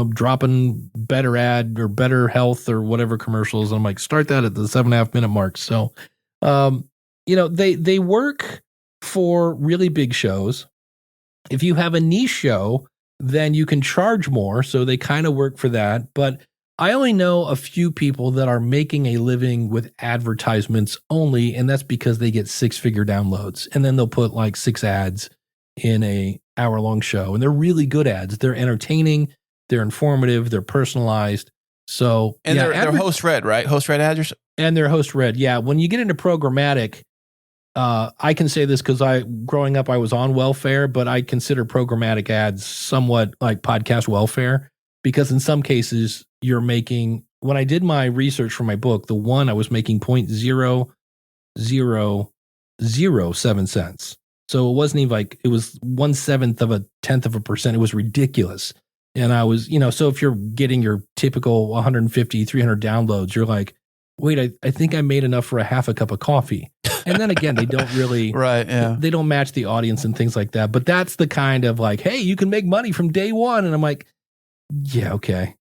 dropping better ad or better health or whatever commercials. I'm like, start that at the 7.5 minute mark. So, they work for really big shows. If you have a niche show, then you can charge more. So they kind of work for that. But I only know a few people that are making a living with advertisements only, and that's because they get 6-figure downloads, and then they'll put 6 ads in a hour-long show, and they're really good ads. They're entertaining, they're informative, they're personalized. So and they're host read, right? Host read ads, and they're host read. Yeah, when you get into programmatic, I can say this because growing up, I was on welfare, but I consider programmatic ads somewhat like podcast welfare, because in some cases you're making, when I did my research for my book, the one I was making 0.0007 cents. So it wasn't even like, it was 1/7 of a tenth of a percent. It was ridiculous. And I was, so if you're getting your typical 150, 300 downloads, you're like, wait, I think I made enough for a half a cup of coffee. And then again, they don't really, right? Yeah, they don't match the audience and things like that. But that's the kind of like, hey, you can make money from day one. And I'm like, yeah, okay.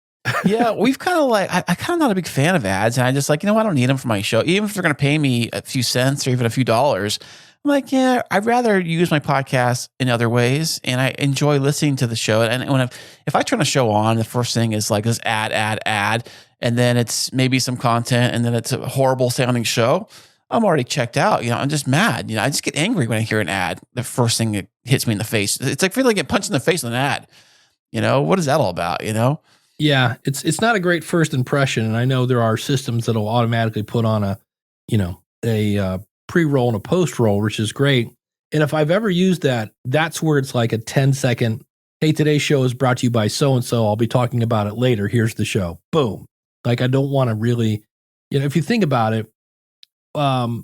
Yeah, we've kind of like, I kind of not a big fan of ads. And I just like, I don't need them for my show. Even if they're going to pay me a few cents or even a few dollars, I'm like, yeah, I'd rather use my podcast in other ways. And I enjoy listening to the show. And if I turn a show on, the first thing is like this ad, and then it's maybe some content, and then it's a horrible sounding show, I'm already checked out. I'm just mad. I just get angry when I hear an ad. The first thing that hits me in the face, it's like feeling like get punched in the face with an ad. What is that all about? Yeah, it's not a great first impression, and I know there are systems that'll automatically put on a pre-roll and a post-roll, which is great. And if I've ever used that, that's where it's like a 10-second, hey, today's show is brought to you by so-and-so. I'll be talking about it later. Here's the show. Boom. Like, I don't want to really, if you think about it, I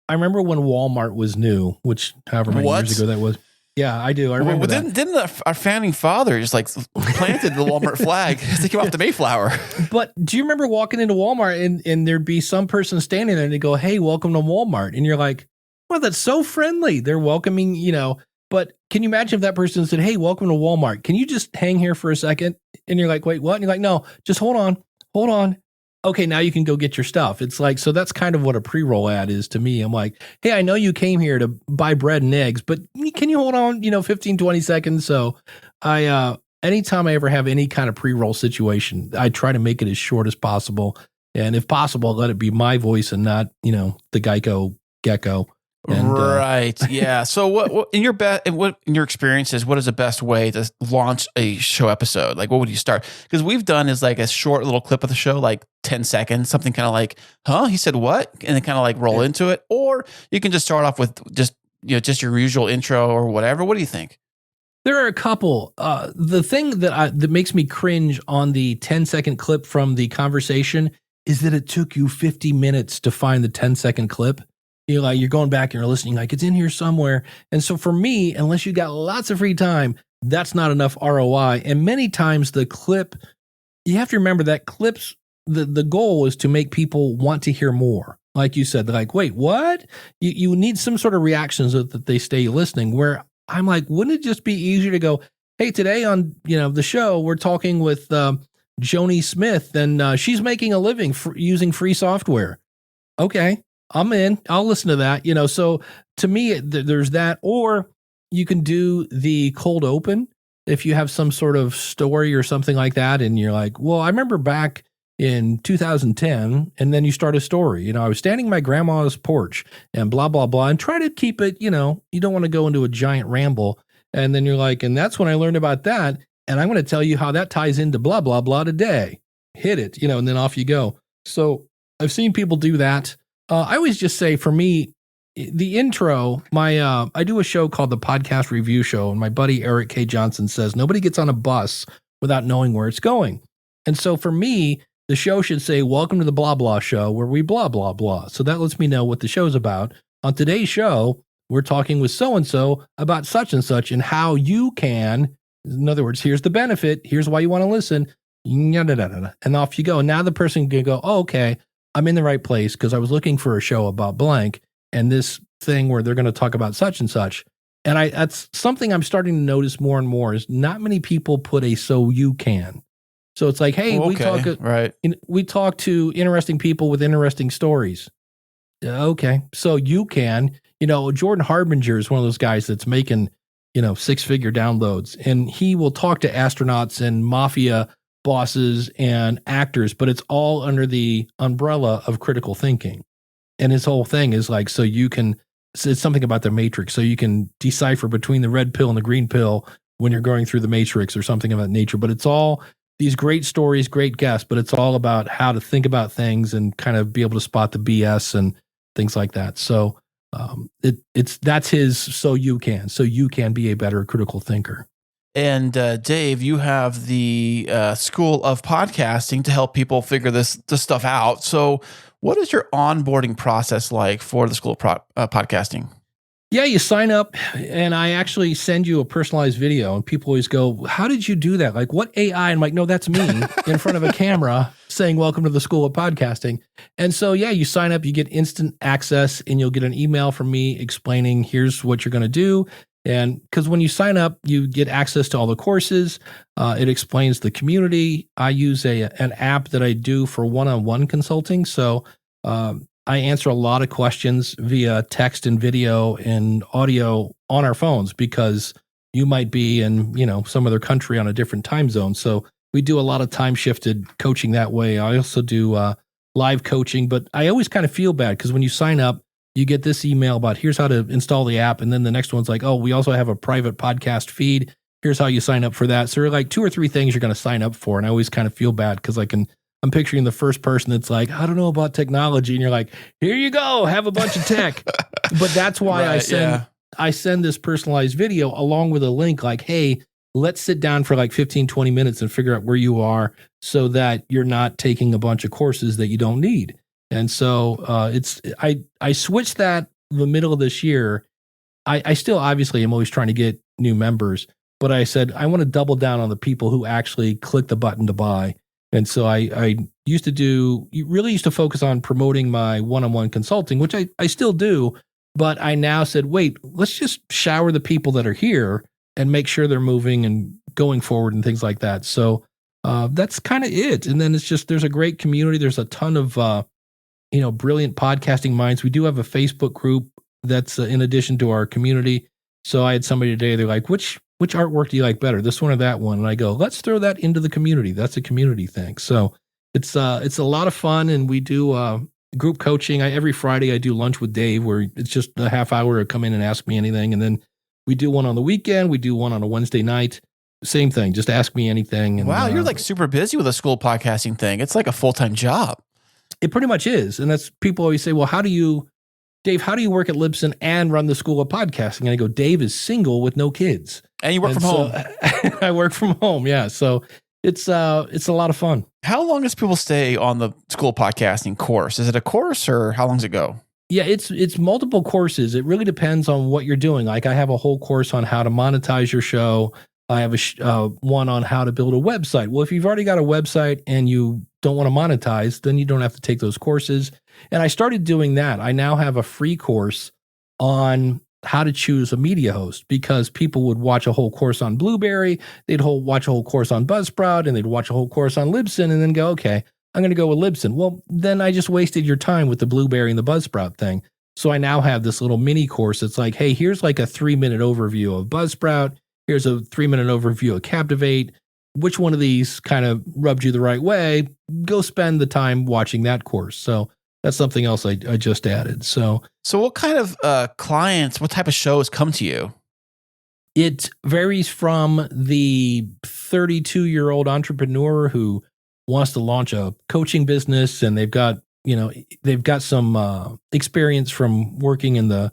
remember when Walmart was new, which however many years ago that was. Yeah, I do. I remember that. Didn't our founding fathers like planted the Walmart flag as they came off the Mayflower? But do you remember walking into Walmart and there'd be some person standing there and they go, hey, welcome to Walmart. And you're like, well, that's so friendly. They're welcoming, but can you imagine if that person said, hey, welcome to Walmart. Can you just hang here for a second? And you're like, wait, what? And you're like, no, just hold on. Okay, now you can go get your stuff. It's like, so that's kind of what a pre-roll ad is to me. I'm like, hey, I know you came here to buy bread and eggs, but can you hold on, 15, 20 seconds? So anytime I ever have any kind of pre-roll situation, I try to make it as short as possible. And if possible, let it be my voice and not, the Geico gecko. And, right. Yeah. So what in your experiences, what is the best way to launch a show episode? Like, what would you start? Because we've done is like a short little clip of the show, like 10 seconds, something kind of like, huh? He said what? And then kind of like roll into it. Or you can just start off with just your usual intro or whatever. What do you think? There are a couple. The thing that makes me cringe on the 10-second clip from the conversation is that it took you 50 minutes to find the 10-second clip. You're going back and you're listening, like it's in here somewhere. And so for me, unless you got lots of free time, that's not enough ROI. And many times the clip, you have to remember that clips, the goal is to make people want to hear more. Like you said, they're like, wait, what? You need some sort of reaction so that they stay listening, where I'm like, wouldn't it just be easier to go, hey, today on, the show, we're talking with Joni Smith and she's making a living using free software. Okay. I'm in. I'll listen to that. So to me, there's that. Or you can do the cold open if you have some sort of story or something like that. And you're like, well, I remember back in 2010, and then you start a story. I was standing on my grandma's porch and blah, blah, blah, and try to keep it, you don't want to go into a giant ramble. And then you're like, and that's when I learned about that. And I'm going to tell you how that ties into blah, blah, blah today. Hit it, and then off you go. So I've seen people do that. I always just say, for me, the intro, I do a show called the Podcast Review Show, and my buddy Eric K. Johnson says nobody gets on a bus without knowing where it's going. And so for me, the show should say, welcome to the blah, blah show, where we blah, blah, blah. So that lets me know what the show's about. On today's show, we're talking with so-and-so about such and such and how you can, in other words, here's the benefit, here's why you want to listen, and off you go. And now the person can go, oh, okay, I'm in the right place because I was looking for a show about blank and this thing where they're going to talk about such and such. And that's something I'm starting to notice more and more is not many people put a so you can. So it's like, hey, we talk to interesting people with interesting stories. Okay, so you can, Jordan Harbinger is one of those guys that's making, 6-figure downloads, and he will talk to astronauts and mafia bosses and actors, but it's all under the umbrella of critical thinking. And his whole thing is like, it's something about the matrix. So you can decipher between the red pill and the green pill when you're going through the matrix or something of that nature. But it's all these great stories, great guests, but it's all about how to think about things and kind of be able to spot the BS and things like that. So That's his so you can be a better critical thinker. And Dave, you have the School of Podcasting to help people figure this stuff out. So, what is your onboarding process like for the School of Podcasting? Yeah, you sign up, and I actually send you a personalized video, and people always go, "How did you do that? Like, what AI?" I'm like, "No, that's me in front of a camera saying, 'Welcome to the School of Podcasting.'" And so, yeah, you sign up, you get instant access, and you'll get an email from me explaining, "Here's what you're going to do." And because when you sign up, you get access to all the courses. It explains the community. I use an app that I do for one-on-one consulting. So I answer a lot of questions via text and video and audio on our phones because you might be in, some other country on a different time zone. So we do a lot of time shifted coaching that way. I also do live coaching, but I always kind of feel bad because when you sign up, you get this email about here's how to install the app. And then the next one's like, oh, we also have a private podcast feed. Here's how you sign up for that. So there are like 2 or 3 things you're going to sign up for. And I always kind of feel bad because I'm picturing the first person that's like, I don't know about technology. And you're like, here you go, have a bunch of tech. But that's why I send this personalized video along with a link like, hey, let's sit down for like 15, 20 minutes and figure out where you are so that you're not taking a bunch of courses that you don't need. And so I switched that in the middle of this year. I still obviously am always trying to get new members, but I said, I want to double down on the people who actually click the button to buy. And so I used to focus on promoting my one-on-one consulting, which I still do, but I now said, wait, let's just shower the people that are here and make sure they're moving and going forward and things like that. So that's kind of it. And then it's just, there's a great community. There's a ton of, brilliant podcasting minds. We do have a Facebook group that's in addition to our community. So I had somebody today, they're like, which artwork do you like better, this one or that one? And I go, let's throw that into the community. That's a community thing. So it's a lot of fun. And we do group coaching. Every Friday I do lunch with Dave where it's just a half hour to come in and ask me anything. And then we do one on the weekend. We do one on a Wednesday night. Same thing. Just ask me anything. And, wow. You're like super busy with the School podcasting thing. It's like a full-time job. It pretty much is. And that's, people always say, well, Dave, how do you work at Libsyn and run the School of Podcasting? And I go, Dave is single with no kids. And you work from home. I work from home. Yeah. So it's a lot of fun. How long does people stay on the School of Podcasting course? Is it a course or how long does it go? Yeah, it's multiple courses. It really depends on what you're doing. Like I have a whole course on how to monetize your show. I have one on how to build a website. Well, if you've already got a website and you don't want to monetize, then you don't have to take those courses. And I started doing that. I now have a free course on how to choose a media host because people would watch a whole course on Blueberry, they'd watch a whole course on Buzzsprout, and they'd watch a whole course on Libsyn and then go, okay, I'm going to go with Libsyn. Well, then I just wasted your time with the Blueberry and the Buzzsprout thing. So I now have this little mini course that's like, hey, here's like a 3-minute overview of Buzzsprout. Here's a 3-minute overview of Captivate. Which one of these kind of rubbed you the right way? Go spend the time watching that course. So that's something else I just added. So what kind of clients, what type of shows come to you? It varies from the 32-year-old entrepreneur who wants to launch a coaching business and they've got some experience from working in the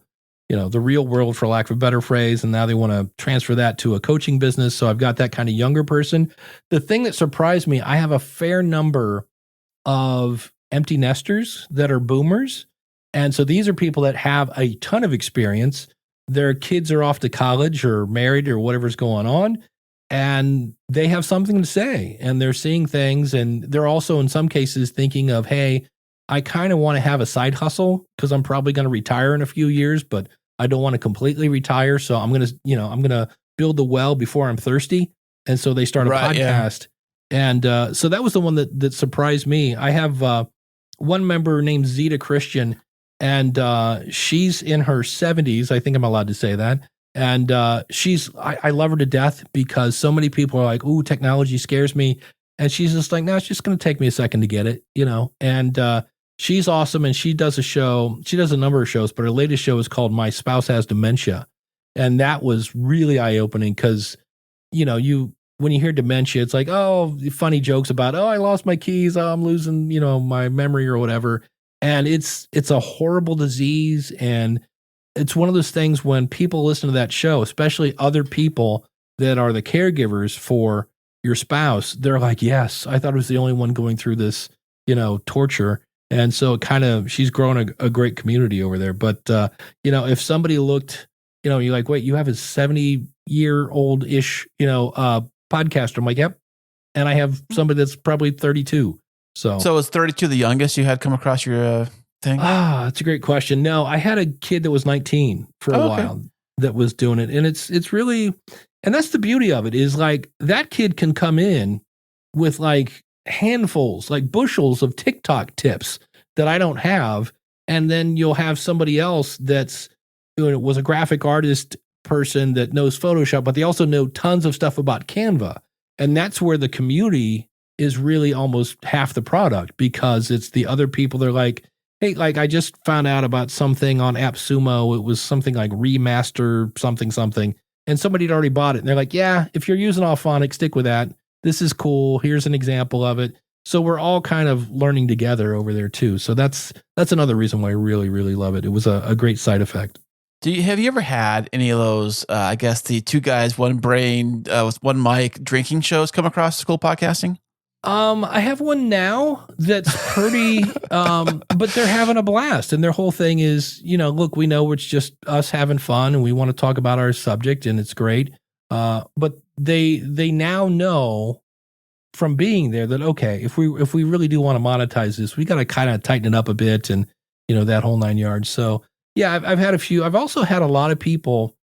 real world, for lack of a better phrase, and now they want to transfer that to a coaching business. So I've got that kind of younger person. The thing that surprised me, I have a fair number of empty nesters that are boomers. And so these are people that have a ton of experience. Their kids are off to college or married or whatever's going on, and they have something to say, and they're seeing things. And they're also in some cases thinking of, hey, I kind of want to have a side hustle because I'm probably going to retire in a few years, but I don't want to completely retire. So I'm going to build the well before I'm thirsty. And so they start a podcast. Yeah. And so that was the one that surprised me. I have one member named Zeta Christian, and she's in her 70s. I think I'm allowed to say that. And I love her to death because so many people are like, ooh, technology scares me. And she's just like, no, it's just going to take me a second to get it, and she's awesome. And she does a number of shows, but her latest show is called My Spouse Has Dementia. And that was really eye-opening because, when you hear dementia, it's like, oh, funny jokes about, oh, I lost my keys. Oh, I'm losing, my memory or whatever. And it's a horrible disease. And it's one of those things when people listen to that show, especially other people that are the caregivers for your spouse, they're like, yes, I thought I was the only one going through this, torture. And so she's grown a great community over there. But, if somebody looked, you're like, wait, you have a 70-year-old-ish, podcaster. I'm like, yep. And I have somebody that's probably 32. So is 32 the youngest you had come across your thing? That's a great question. No, I had a kid that was 19 for a while that was doing it. And it's really, and that's the beauty of it, is like that kid can come in with like handfuls, like bushels of TikTok tips that I don't have. And then you'll have somebody else that's was a graphic artist person that knows Photoshop, but they also know tons of stuff about Canva. And that's where the community is really almost half the product, because it's the other people. They're like, hey, like I just found out about something on AppSumo. It was something like remaster something. And somebody had already bought it. And they're like, yeah, if you're using Alphonic, stick with that. This is cool. Here's an example of it. So we're all kind of learning together over there too. So that's another reason why I really, really love it. It was a great side effect. Have you ever had any of those, I guess the two guys, one brain, with one mic drinking shows come across School Podcasting? I have one now that's pretty, but they're having a blast. And their whole thing is, look, we know it's just us having fun and we want to talk about our subject and it's great. But they now know from being there that, okay, if we really do want to monetize this, we got to kind of tighten it up a bit and, that whole 9 yards. So yeah, I've had a few. I've also had a lot of people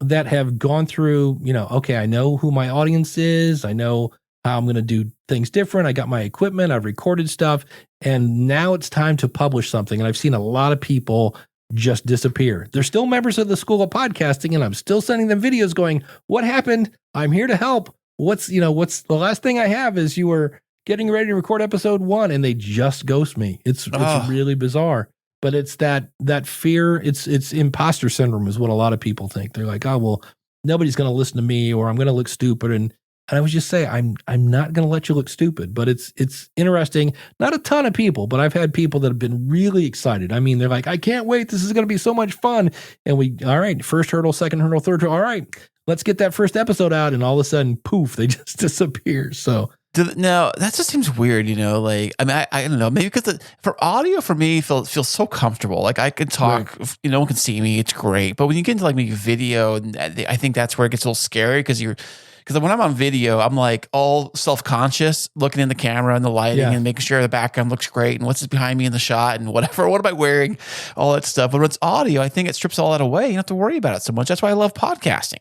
that have gone through, okay, I know who my audience is. I know how I'm going to do things different. I got my equipment. I've recorded stuff. And now it's time to publish something. And I've seen a lot of people just disappear. They're still members of the School of Podcasting, and I'm still sending them videos going, what happened? I'm here to help. What's the last thing I have is you were getting ready to record episode 1 and they just ghost me. It's really bizarre. But it's that fear, it's imposter syndrome is what a lot of people think. They're like, oh, well, nobody's going to listen to me, or I'm going to look stupid. And I would just say, I'm not going to let you look stupid. But it's interesting. Not a ton of people, but I've had people that have been really excited. I mean, they're like, I can't wait. This is going to be so much fun. And all right, first hurdle, second hurdle, third hurdle. All right, let's get that first episode out. And all of a sudden, poof, they just disappear. So now that just seems weird, like, I mean, I don't know, maybe because for audio for me feels so comfortable. Like I can talk, Right. No one can see me. It's great. But when you get into like maybe video, I think that's where it gets a little scary because when I'm on video, I'm like all self-conscious, looking in the camera and the lighting and making sure the background looks great and what's behind me in the shot and whatever, what am I wearing, all that stuff. But when it's audio, I think it strips all that away. You don't have to worry about it so much. That's why I love podcasting.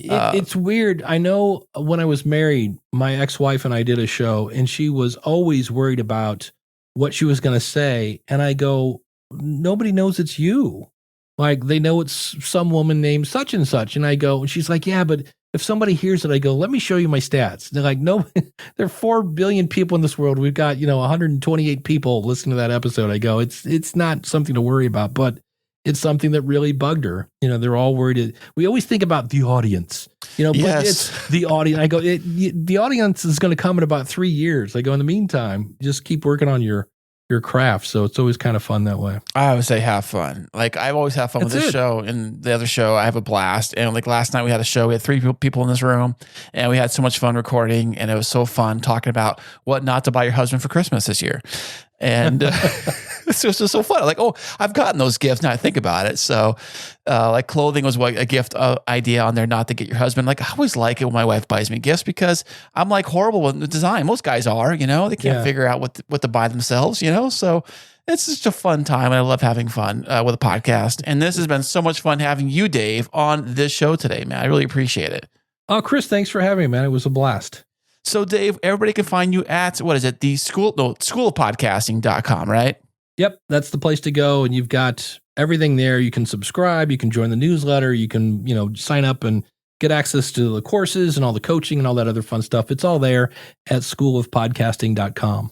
It's weird. I know when I was married, my ex-wife and I did a show, and she was always worried about what she was going to say. And I go, nobody knows it's you. Like, they know it's some woman named such and such. And I go, and she's like, yeah, but if somebody hears it, I go, let me show you my stats. They're like, no, there are 4 billion people in this world. We've got, 128 people listening to that episode. I go, it's not something to worry about, but it's something that really bugged her. They're all worried. We always think about the audience, but it's the audience. I go, the audience is going to come in about 3 years. I go, in the meantime, just keep working on your craft. So it's always kind of fun that way. I would say have fun. Like I've always had fun with this show and the other show. I have a blast. And like last night we had a show. We had 3 people in this room and we had so much fun recording. And it was so fun talking about what not to buy your husband for Christmas this year. And it's just so fun. Like, oh, I've gotten those gifts now I think about it. So like clothing was a gift idea on there, not to get your husband. Like I always like it when my wife buys me gifts because I'm like horrible with the design. Most guys are, they can't figure out what to buy themselves, So it's just a fun time. And I love having fun with a podcast. And this has been so much fun having you, Dave, on this show today, man. I really appreciate it. Oh, Chris, thanks for having me, man. It was a blast. So Dave, everybody can find you at, what is it? The schoolofpodcasting.com, right? Yep. That's the place to go. And you've got everything there. You can subscribe, you can join the newsletter, you can, sign up and get access to the courses and all the coaching and all that other fun stuff. It's all there at schoolofpodcasting.com.